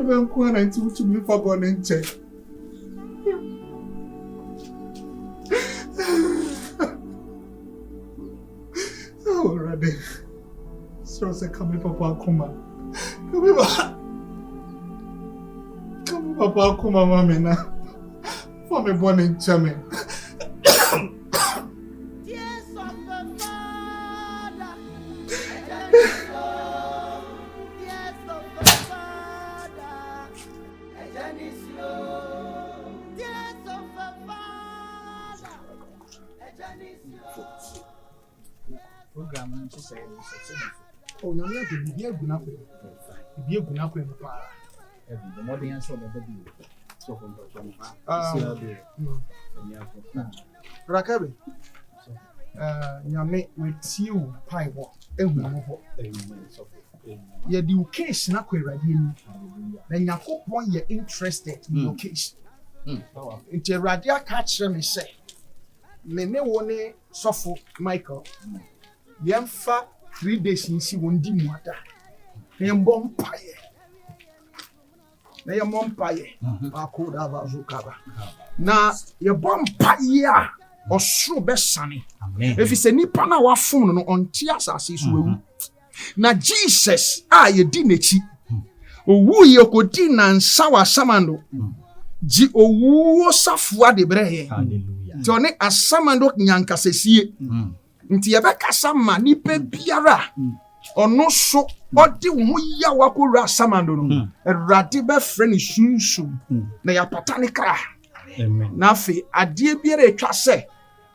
me nko na nti to me fa bɔ ne nche. Oh, ready. So say come papa akoma. Come papa akoma mama na. For me bɔ ne nche me. Oh, no, you can be a good enough. Be a good enough. The modern answer of the baby. So, Rakabi, Yame with you, pie walk, yeah, the case not quite right. Then you hope one you're interested in your case. It's a radia catch me say. Mene wone sofo Michael. Yemfa 3 days nsi wondi muada. Na yembo mpaye. Na yembo mpaye. Akoda bazukaba. Na yembo mpaye a osoro besane. Efi se nipa na wafon no onti asase so wewu. Na Jesus a yedi nechi. Owu ye okodi na nsa wa samando. Ji owu osafua de breye. Hallelujah. Tone asamando Nkansah sie. Nti yebekasa ma nipa biara ono so odi wo ya wakora asamando no. Erade be frɛ ne sunsun na ya patane kra. Amen. Na fe ade biara etwa sɛ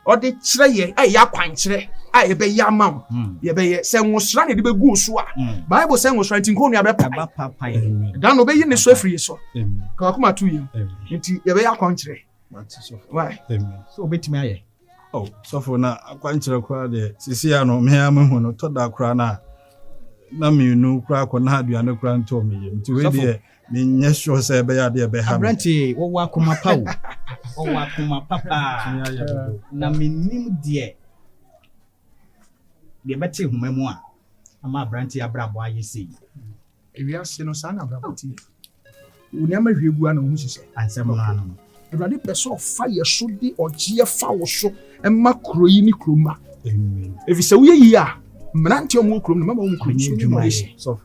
odi kyerɛ ye ya kwankyerɛ a yebe ya mam yebe ye sɛ nwosra ne de begu so a Bible sɛ nwosra nti nko nua be papa dan no be yi ne so afiri so ka wakoma tu yi nti yebe ya kwankyerɛ. Why? So betimi aye. Oh, so for na akwankyerɛ kra de sisi ya no me amahu no to da kra na me nu kra ko na aduane kra nto me yim nti we de me nyɛ sure sɛ be ya de be ha. Abranti wo akoma pa wo. Wo akoma papa. Na menim de bɛte homa mu a ama abranti abrabo aye sei. Ewi ase no sa na abrabo ti. Unia ma hwegu ana hu hyehyɛ. Ansɛm no ano. Everybody person fire so di ogie fa wo so emma kroyi ni kroma. Amen. If you say we yi a mranti omo krom no mama omo krom so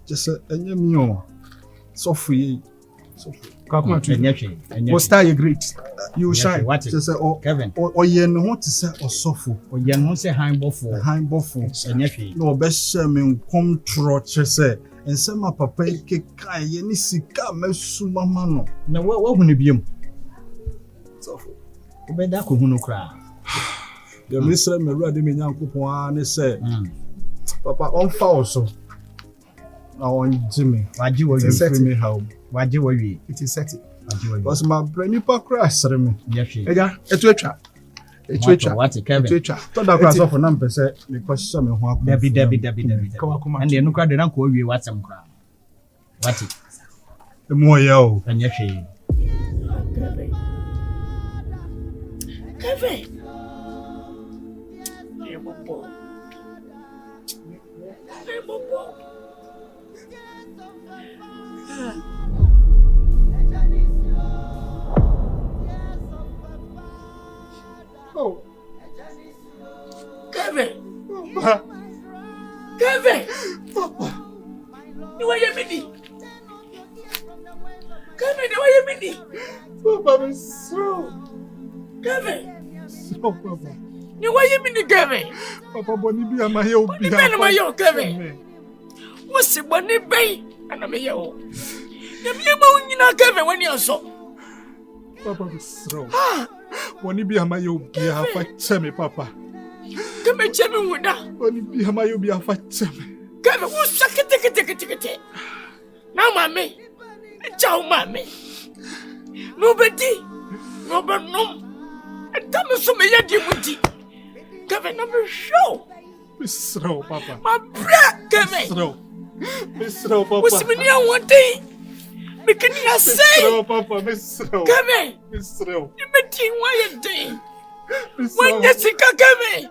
just enye mi o so free so ka kuma tu enye poster you great you shine just say Kelvin oye no ho te say osofo oye no say hanbofo enye hwe no be hye me nkom tro che say ensema papa keka ye ni sika masu mama no na wa hu ne biem sofo obeda ko hu no kra the minister me ruade me nyankopon a ne say papa on fa oso na on jimi waji wo you me how waji wo wi it is set waji wo was my brand pa kra sere me yehwe eja etu etwa what Kelvin etu etwa to da kra so for na mpese me kwahye me ho akọ dabi Kawa kuma and enu kra de na ko wi watsam kra what mo ye o enye hwe Kelvin. oh Kelvin. papa Kelvin. You want your mini? Kelvin, you want your mini? papa me so Kelvin. so papa You want your mini, Kelvin? papa boni bi amaye obi ha Kelvin. What's the money bay? And I'm here. You be Kelvin when you saw. papa me so boni bi amaye obi ha fa cheme papa Come and check me with that. boni bi amaye obi ha fa cheme Kelvin, who's take. Now, mammy. Ciao, mammy. Nobody. And tell me some of your duty. Kelvin, I'm sure. Misro papa My brat, Kelvin. Misro papa What's the meaning of one day? Because you say, Misro papa misro Kelvin, misro you may think why you're doing. When you see Kelvin,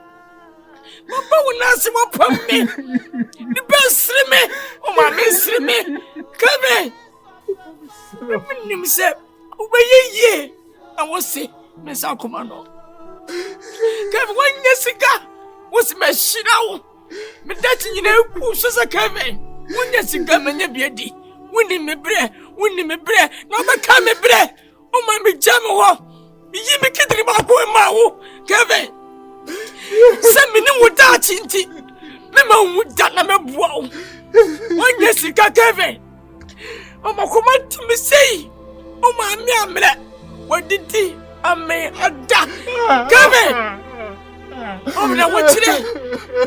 Papa will not see what pump me. The best me. Oh, my miss me. Kelvin, Nim say, obey I was say, Miss Alcomano. Kevin, one yesiga was my shinow. But that you know, who's a Kevin? One yesiga, many beauty. Winning me bread, no but come me bread. Oh, my jam. You make it about Kevin. Send me no without chinty. Memo would that number wow. One yesiga, Kevin. Oh, my command to me say, oh, my mia, what did he? I may have done. Kevin! Oh, now what's it?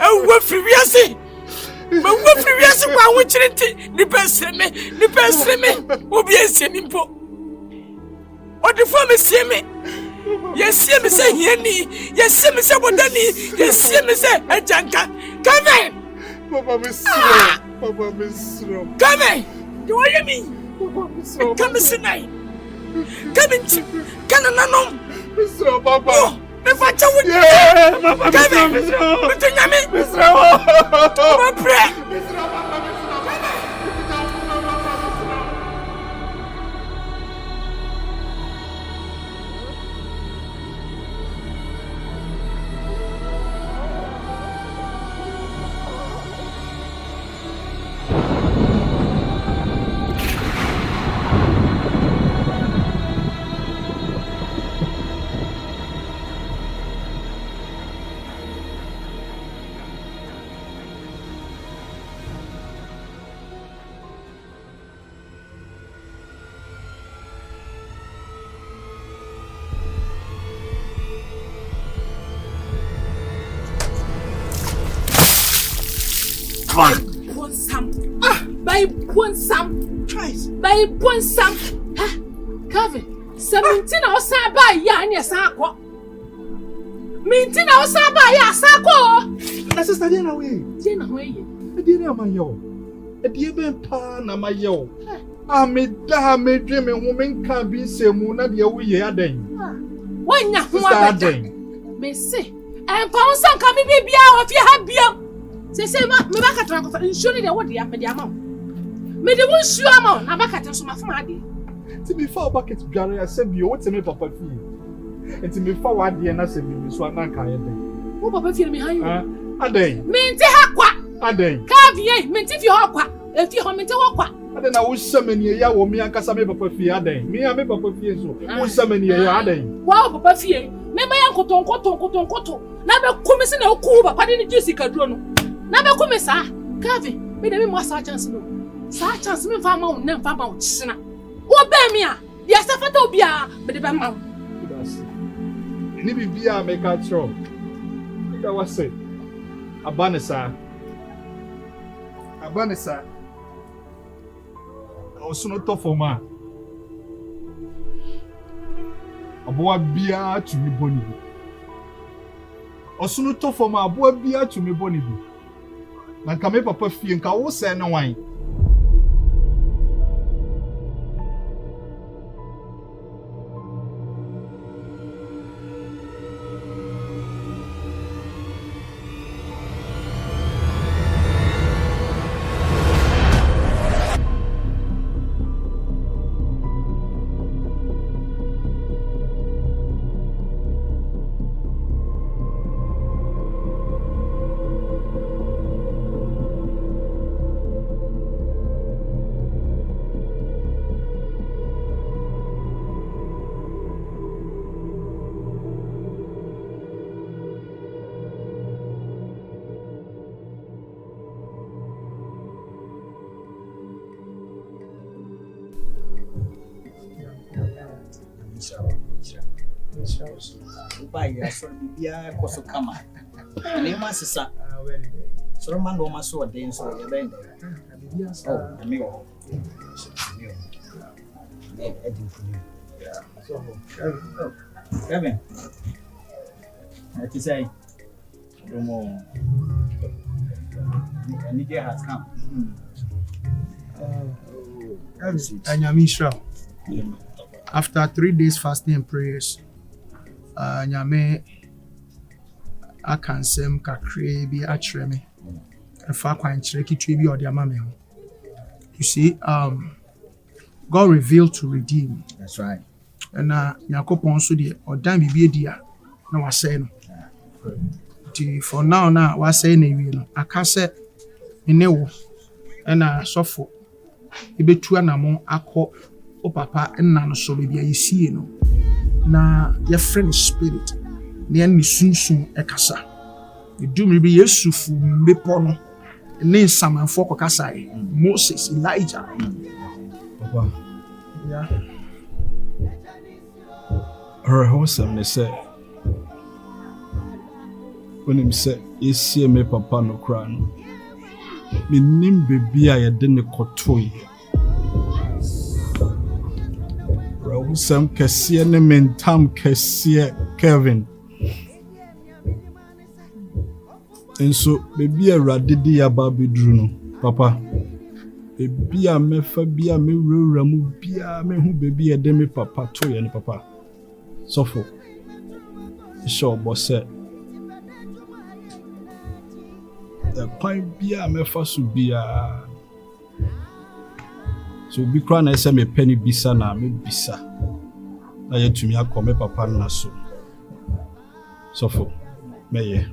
Oh, what for Weezy? But what for Weezy? Why would you take the best of me? The best of me will be a simple. What the form is me? Yes, see me say, Yenny. Yes, see me say, what Danny. Yes, see me say, a junker. Kevin! Papa, Miss Rom. Kevin! Do I hear me? Come tonight. Come in, can I know? Mr. Papa. Oh, if I tell you, Papa, Mr. By some. Kelvin, 17 or Saba Yan, Sako. Mintin or Saba Sako. That's a study away. Dinner away. A dinner, my yo. A dear ben pan, my yo. I made damn dreaming woman can't be same moon at your way a day. When you're day. May say, and pound some coming baby out if you have beer. Say, me back at Rank and surely they would be up with the amount. Me the one sure amount, I'm back at some of my day. To be far back at Gary, I said, you want to make Papa feel. And to be forward, the answer me, so I'm not kind. Who Papa feel behind you? A day. Mean to have what? A day. Cavier, meant if you are what? If you want me to walk. I don't know, summon ye, or me and Nkansah Papa feel a day. Me, I make Papa feel so. Who summon ye a day? Wow, Papa feel. Maybe Uncle Tonko. Never come in a Cuba, but in the Jessica Drono. Never come, sir. Cavi, me the more such as no. Such as me farm out, never farm out. What Bamia? Yes, I thought Bia, but the Bama. Nibi Bia make a throw. I was say, Abanesa. I was not tough for man. A boy Bia to me bonny. Osuno to for my boy Bia to me bonny. Nankame Papa fee and Kawo say no wine. Baya so bibia koso kama na ma sisa so man do ma so den so e ben bibia so me wo Kelvin I say no more and it has come After 3 days fasting and prayers, Nyame akansem kakre bi akyerɛ me. Ɛfa kwankyerɛ kitwe bi ɔde ama me ho. You see, God revealed to redeem. That's right. And Yakopon so the or damn be dear. No, I say no. For now, I say no. I can't say in no. And suffer. Ibe tu anamo akọ o papa nna no so bia yesie no na your friend spirit na yan ni sunsun ekasa edum bi yesufu mepo no ne nsamanfo kokasa Moses Elijah Papa yeah Rehosam ne say when him say yesie me papa no kra no minim bebi a yede ne kotoi Rehosam kese ne mentam kese Kelvin enso bebi a radidi ya ba bedru no papa bebi a mefa bia me wura mu bia me hu bebi yede me papa to ye ne papa sofo isho bose kwan bia mefa so bia so bi kra na ese me pani bisa na me bisa na yetumi akome papa na so sofo meye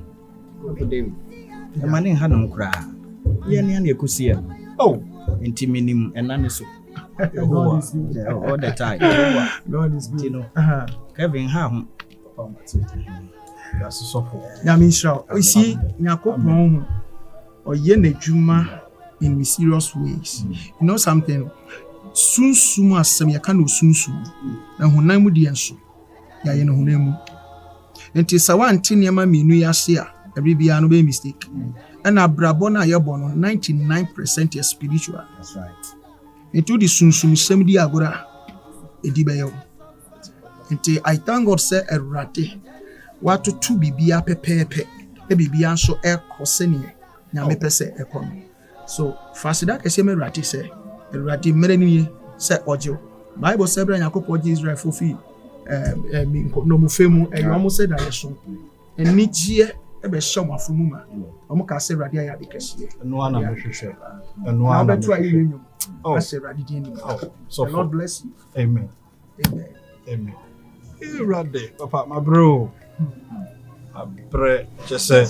David e mane hanom kra ye ne na ekusia oh intiminim enane so all the time God is good you know Kevin ha ho that's sofo na me sure o si Yakopon or ye na dwuma in mysterious ways. You know something? Sunsum asem ya kan osunsum. Na honam mu de enso. Ya ye no honam mu. Enti sawa ante niam menu ya se a every bia no be mistake. And abrabo na ye bo no 99% is spiritual. That's right. Enti di sunsum sem di agora edi be yo. Enti I thank God say erade watu tu bibia pepepe. E bibia so e kosene nyame pese ekono. So fasida kese me rati se erati mereni se ojo Bible say bra Yakopon Israel fofi no mu femu eyomo se da yeso enigye e be hye mafumu ma omo ka se erade ya de kese no ana me hwehwe no ana beto ayi nyum ase erade di ni so the Lord bless you amen amen erade papa my bro abre just say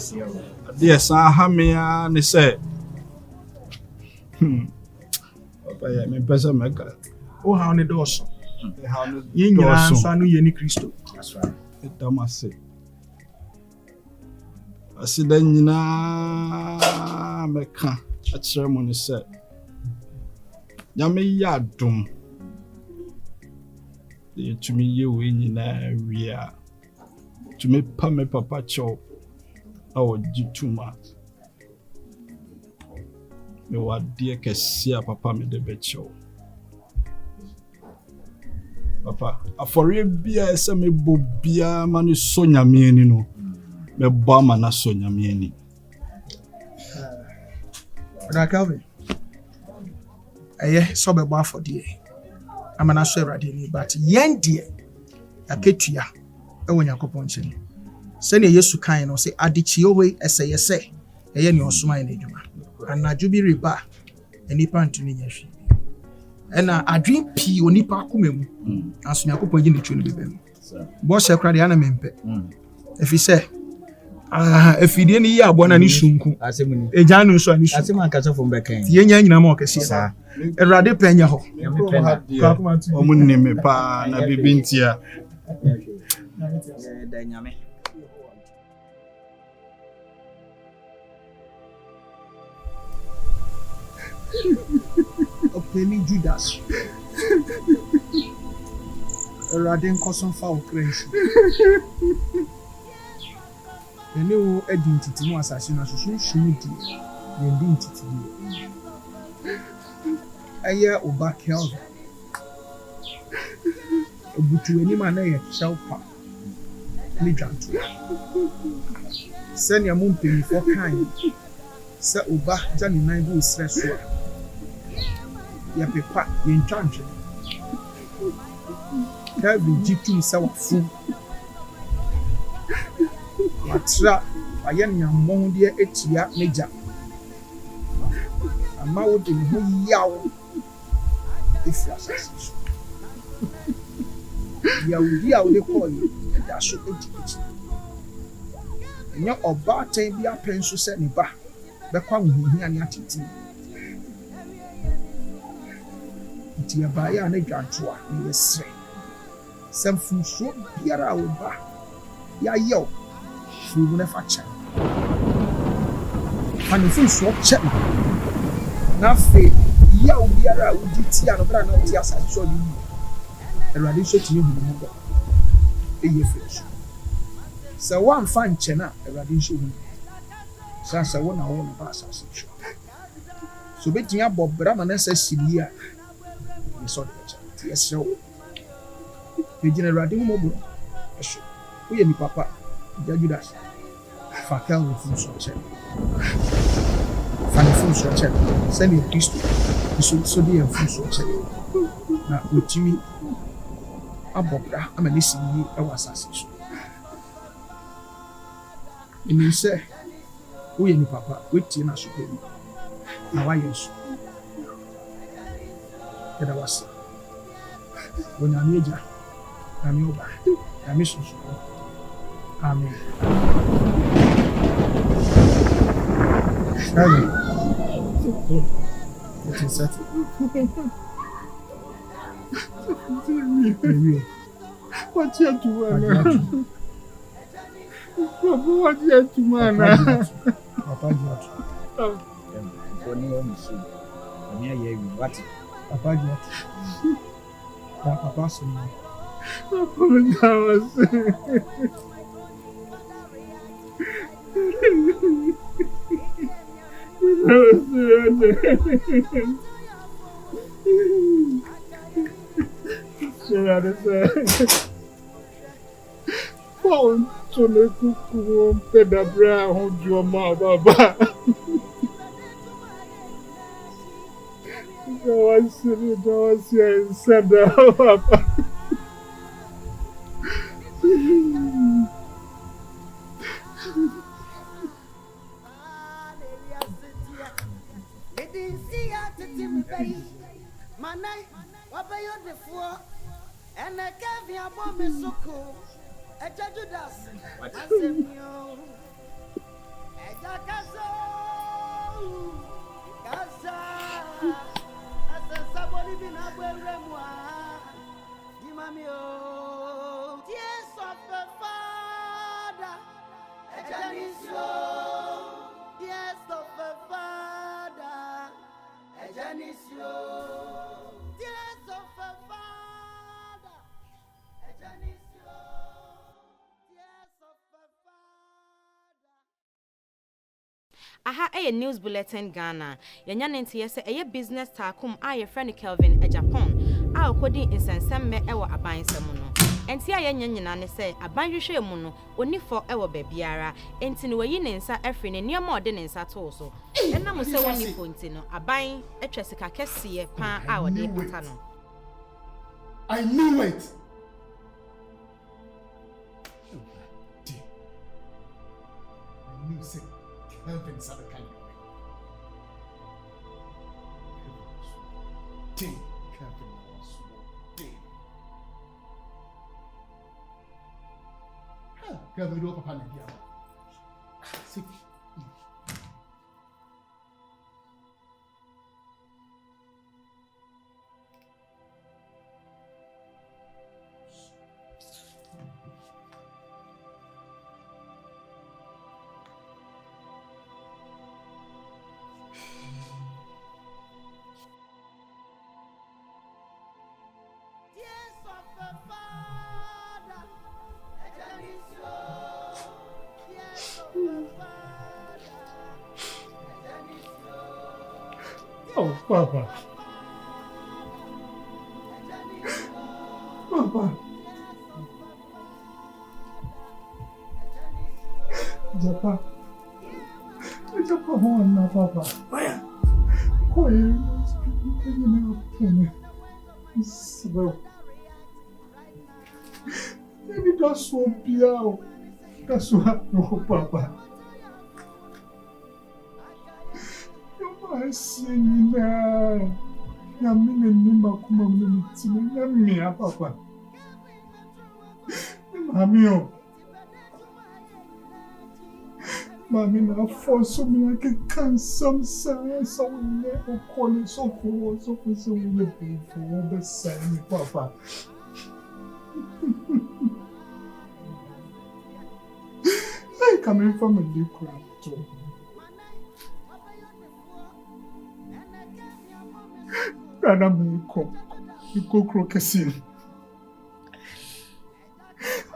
dia sa hamia ne say papa ya me pesa meka o ha ne doso how ne yinyina so anu ye ni Kristo That's right. etamase asida nyina meka a ceremony say nyame ya dum ye tumi ye we nyina wia tumi pa me papa cho awo jituma me wadie kesia papa me de becho papa afore bia ese me bobia ma ne so nyame ani no me ba ma na so nyame ani na Kelvin aye so be bo afode amana so erade ni but yen de aketua e wo Yakopon chini se ne Yesu kan no se adichie we ese yese eye ne osoma na adwuma anadwo bi riba enipa ntuni nyahwe ena adwen pi onipa akomemu aso Yakopon gi ne twe no bebem bo se kra de ana mempe efi se efidie ni ya abo na ni sunku Asemuni. ejanu so ani sunku Asema Nkansah from Bekan. tie nya nyina ma okesi sa erade penya ho omunni me pa na bibintia Da nyame. Openi Judas erade nkoson fa okrensi ene wo edintiti mu asase na susun shimudi yendi ntiti aya oba Kelvin obutu eni ma na ye shelpa ni dwanto sani amu mpemi fo kan se oba jani nan bu stress so ya pepa ye ntwantwe Kelvin jitu se wafu matra ayen nyamon de etia meja ama wo de ho yawo if you are successful. You will call you. That's your education. And your about time be a pencil set me back. Become who here and yet it. It's your buyer and a grantua. Yes, some food so dear over. Ya yo, we will never check. And if you so check, nothing. Ya will be around with the tea and a brand of tears. I saw you. And I didn't show to you. A year fish. So one fine chena, and I didn't show him. So I want to own a pass. So betting up Bob Brahman says, here. We saw the child. Yes, so the general mobile. We are papa. Jajudas. Fakel with food so check. Fanny food so check. Send me a pistol. So dear food so check. Now, with Jimmy, Abobra, I'm a listening. I was assassin. And you say, we are papa. Wait till I should pay me. Now I use. Get a was. When I'm major, I'm over. I'm mission. Amen. Amen. It is settled. What you do, what you do, man? Papa, Phone to the cuckoo, pedabra, hold your mouth, Baba. I was here and said, Papa. And I gave you a bomb so cool. A Judas, I said, you. A Casa, as a somebody been up with Remois. Dimamio, tears of the father. A Janisio, tears of the father. A Janisio, tears of the father. Aha a news bulletin Ghana. Yanya nti yese a business takum a friend Kelvin a Japan. A okodi insensem me ewo abansem no. Enti a yanya nyina ne se abanhwehwe mu no oni fo ewo babiara. Enti ne wayi ne nsa afri ne niam ode ne nsa to so. Ena mo se woni ponti no aban atwa sika kese pa a ode pata no. I knew it. I knew it. Kelvin said the kind of Kelvin was dead. Kelvin do papa na dia. Sick. Oh, Papa. Papa. Japa. Japa hona, Papa. Where? Why? You know, for me. So. Maybe that's what Piao. That's what no, Papa. I see you now. Yamine nimba kuma mtini yami papa. Mamio. Mami na force me like some sign so we never call it so for so we live for the same papa. I coming from a new crowd too. Rana me ko crocasin.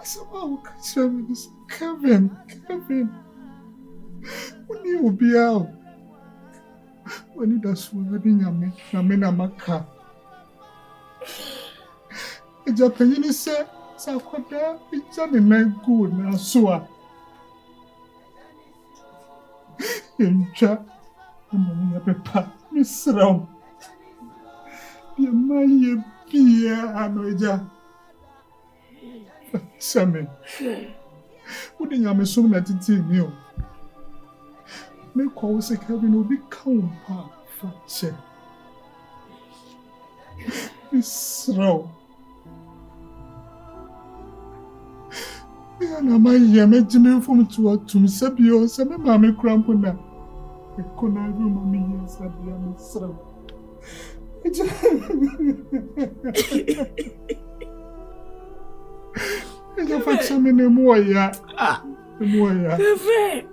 So I catch him Kelvin. When you will be out. When it does wedding na maka. A Japanese said, Sakwada, it's a man good now, so. Incha, I'm a papa, Miss Round. Dear my dear Anoja. Sammy, wouldn't you assume that it's in you? Make calls a Kelvin will be calm, Fatche. Miss Round. And my imagine from to Sabio, some mammy crampona. A connive mammy, yes, at the Miss Round. Eu faço a minha moia. Moia. Kelvin.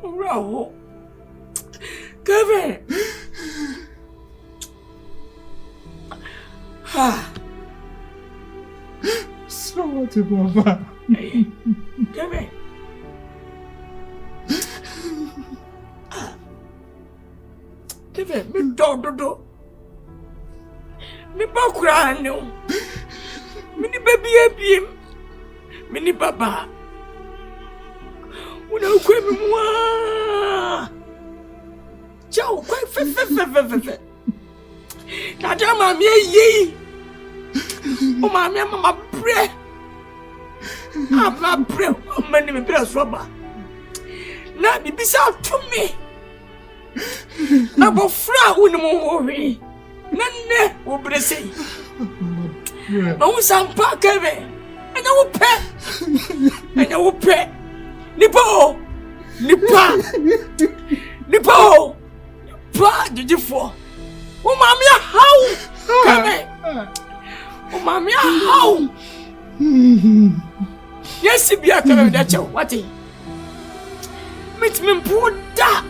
Raul. Kelvin. So what, Baba? Kelvin. Kelvin, me do. Me ba kura no. Mini baby abiem. Mini baba. Una ukwe mi mwa. Ciao, kwa fe. Na ja mami yi. O mami mama bre. Ama bre, o mani me bre so ba. Na bi bisa to me. Na bo fra unu mo howi. Na ne wo bre sei. Não sampa Kelvin. Enya wo pe. Nipo. Jijifo. O mami how. Kelvin. O mami how. Yes, bia Kelvin da che what? Meet me poda.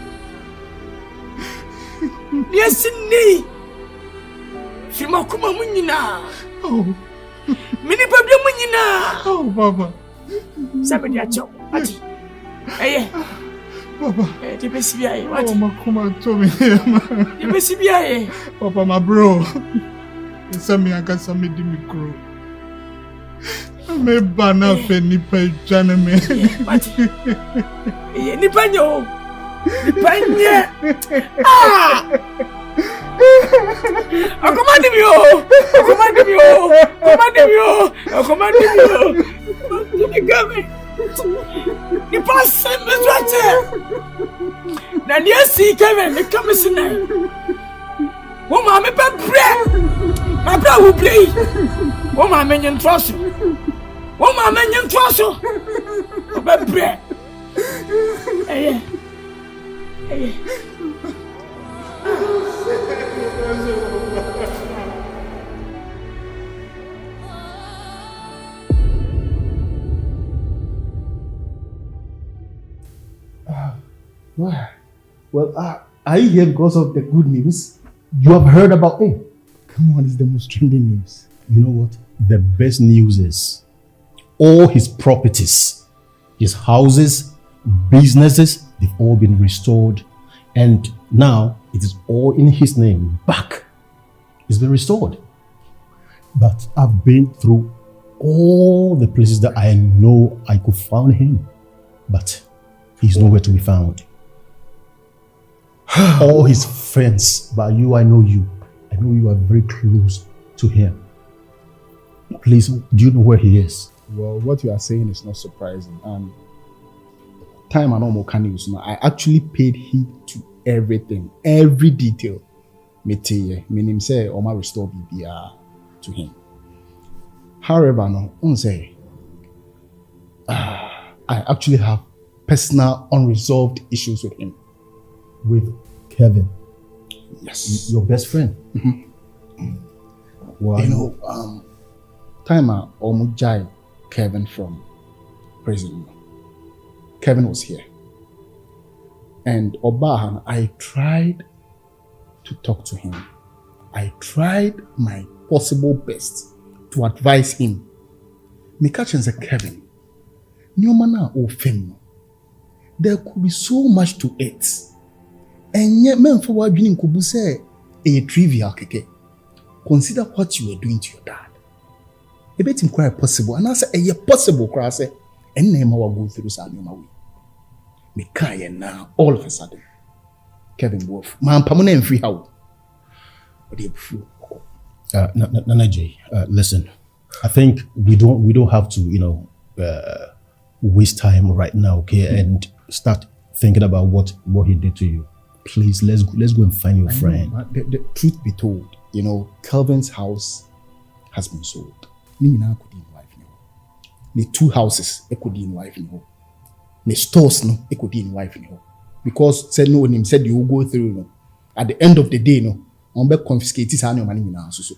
Yes ni. Fima kuma munyina. Oh. Mini problem munyina. Oh, Baba. Somebody at you. Ati. Eh. Baba. The best BI. What? Oh, Makuma told me. The best BI. Papa, my bro. Send me Nkansah me di micro. Me bana fe nipa jana me. What? Eh, nipa nyo. Ah! Command me. You pass him right here. Now, yes, see, Kelvin, the commissioner. Oh, mamma, my brother will play. Oh, my minion trust. Oh, my minion trust. Oh, my bread. Hey. Well, are you here because of the good news? You have heard about him. Come on, it's the most trending news. You know what? The best news is all his properties, his houses, businesses, they've all been restored. And now it is all in his name. Back. It's been restored. But I've been through all the places that I know I could find him. But he's nowhere to be found. All his friends, but you, I know you are very close to him. Please, do you know where he is? Well, what you are saying is not surprising. Time and normal news. I actually paid heed to everything, every detail. meaning say or my restore BBR to him. However, no, say I actually have personal unresolved issues with him. With Kelvin? Yes. Your best friend? Well, you know, time I almost jai Kelvin from prison. Kelvin was here. And Obahan, I tried to talk to him. I tried my possible best to advise him. Me catch and say, Kelvin, Nyomana o fem. There could be so much to it. And yet, men for what you could say a trivial keke. Consider what you were doing to your dad. A bit quite possible. And I say, a possible cross, and name our go through Samuel. Me kaya now, all of a sudden. Kevin Wolf, man, permanent free how? Nana J, listen. I think we don't have to, waste time right now, okay, and start thinking about what he did to you. Please, let's go and find your friend. The truth be told, Kelvin's house has been sold. The 2 houses, it could be in wife in home. The stores, no, it could be in wife in home. Because said no him said you will go through, no. At the end of the day, no, on be confiscate his money in our house.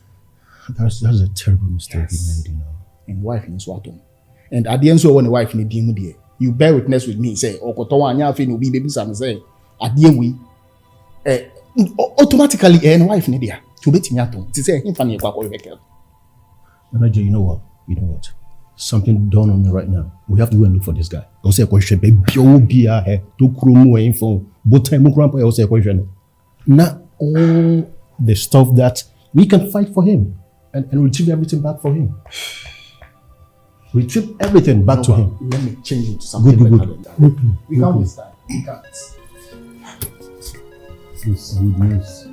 That's a terrible mistake he made, And wife in Swaton. And at the end, so when the wife in the dear, you bear witness with me, say, or Kotoa and Yafin will be baby son, say, at the end, we automatically, and wife in India, to bet in Yato, to say, if I need to Nana, you know what? Something dawned on me right now. We have to go and look for this guy. I'll say a question, baby. You'll be here to Krumu info. Both time, grandpa, I'll say a question. Not all the stuff that we can fight for him and retrieve everything back for him. Retrieve everything back to him. Let me change it to something good. We can't waste time. We can't. This is good news.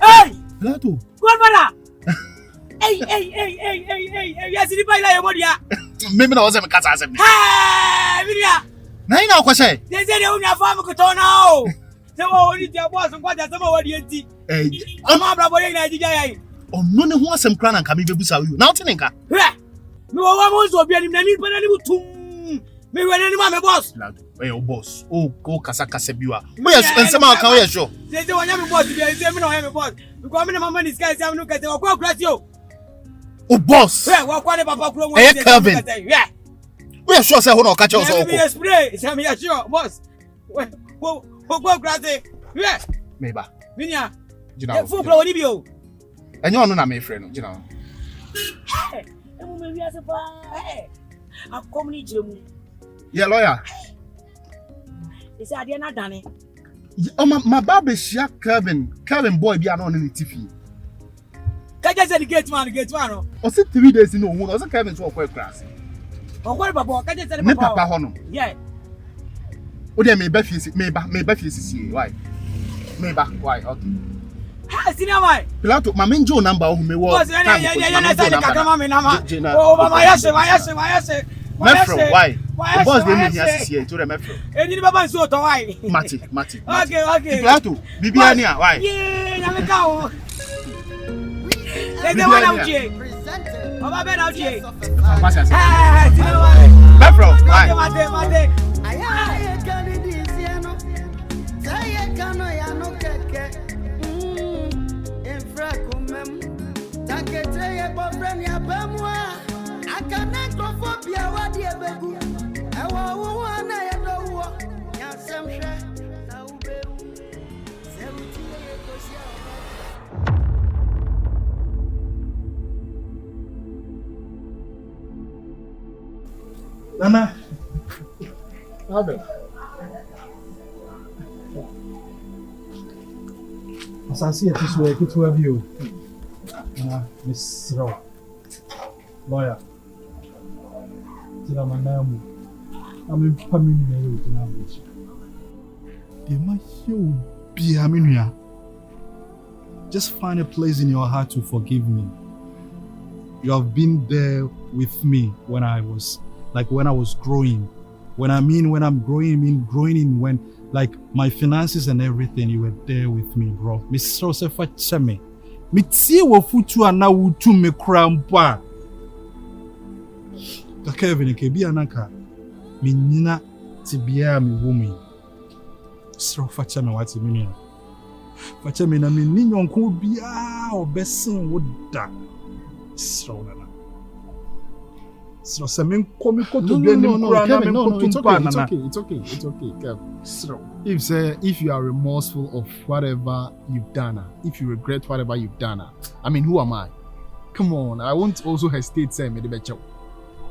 Hey! Plato. Godfather! Hey! Yes, the boy like your ya. Maybe I was a Nkansah. Hey! Vidia! Now you know what I say. They say they own your farm to turn now. They will only their boss and what that's about the empty. Hey, I'm not bravo in Nigeria. oh, no one some crown and come baby you. Now Tinka. No one wants to be any penny. Me when any man boss. Hey, oh boss. Oh, go Kasaka Sebiwa. Yes, and somehow can we show. They say when I'm boss, they say me no have a boss. Because me no man is guys have no get go across you. Oh boss. Yeah, what quite papa kro. Hey, Kelvin. Yeah. We are sure say who no catch us all. Me spray. Say me sure, boss. Go across it. Yeah. Meba. Minya. Jina. Full flow ni bio. And you know my friend, you know. Hey, we as a hey. I come ni jemu. Yeah, lawyer. They say I did not done it. Oh, my baby, Kelvin boy, be on the TV. Can you say the gate man? Or sit 3 days in no one, or Kelvin to a class. Oh, what about can you say the papa honor? Yeah. Oh, they may be see why? Maybe why? Okay. Ha, see now why? Pilato, my main Joe number who may work. Oh, my yes. Metro, why? The boss didn't hear to the Metro. And you never so to why? Mati. Okay. Pilato, Bibiania, why? Yeah, I'm a cow. They want out here. Baba Ben out here. Metro, why? Nana. Abel. As I see it this way, it will have you. Miss Rowe. Lawyer. Tira manamu. I'm coming here to Namuchi. They might you be Aminia. Just find a place in your heart to forgive me. You have been there with me when I was growing. When I'm growing, I mean growing in when like my finances and everything, you were there with me, bro. Mr. Josefa Cheme. Me tie wo futu ana wutu me krampa. Ka Kelvin ke bia nanka. Me nyina tibia me womi. Mr. Josefa Cheme wati me. Fa Cheme na me ni nyonko bia obesin woda. So Kevin, no, it's okay, Kevin. If you are remorseful of whatever you've done, if you regret whatever you've done, I mean, who am I? Come on, I won't also hesitate saying me the better.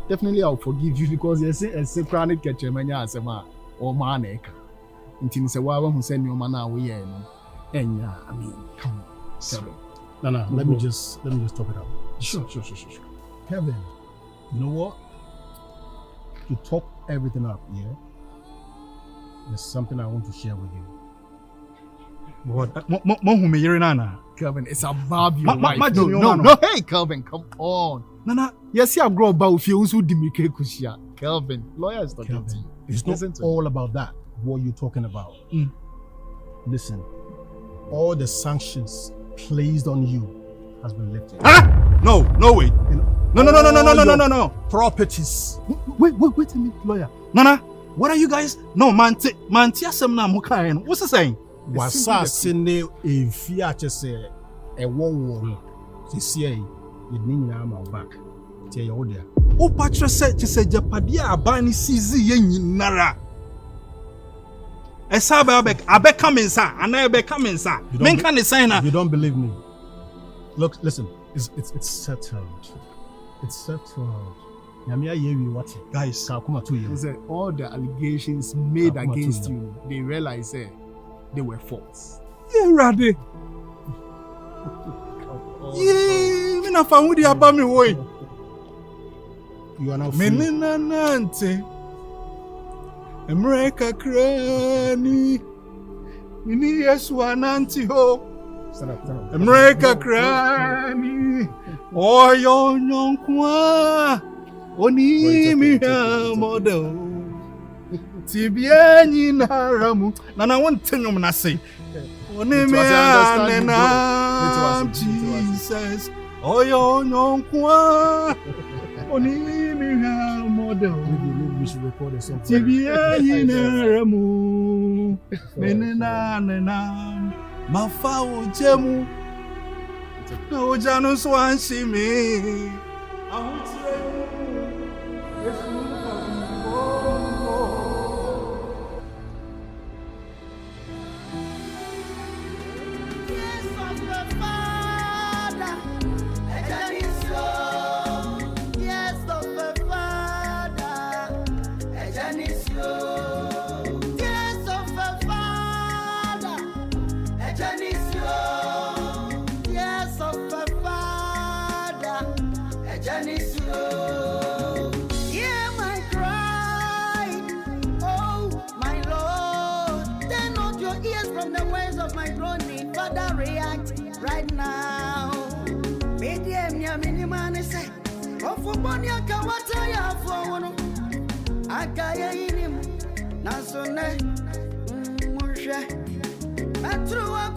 Definitely, I'll forgive you because you say a chronic catcher, or man, until say why won't send your man away, and yeah, I mean, come on, Kevin. No, let me just top it up. Sure. Kevin, you know what? To top everything up, yeah? There's something I want to share with you. What? Kelvin, it's above your life. No, hey, Kelvin, come on. Nana, yes, I'm growing about if you also dimike kushia. Kelvin, lawyer is talking to you. It's not all about that, what you're talking about. Listen, all the sanctions placed on you has been lifted. No way. No. Properties. Wait a minute, lawyer. Nana, what are you guys? No, manti asemna mukaen. What's he saying? Wasa sene efia chese ewo sisi e yedni nyina ma back. Tie ye wodia. O patre se chese japadia abani sizi ye nyinara. Esabe abe kamensa, ana abe kamensa. Menka ne sign na. You don't believe me. Look, listen. It's settled. It's settled. Guys, all the allegations made against you, they realize they were false. Yeah, Rade. Yeah, mina famudi abami woy. You are now free. Menina nante. America krani. Mini Yesu ananti ho. America krani. Oyo nyonkwa. Oni mi model. Tibia nyina ramu. Nana want tenyom na say. Oni mi anena Jesus. Oyo nyonkwa. Oni mi model. We should record a song. Tibia nyina ramu. Menena nena. Mafa ojemu. Na ojanu swanshi me. Right now, media miniman say, "Oh, for money, I can't watch ya for one. I got him, Nasone, Musha. I threw a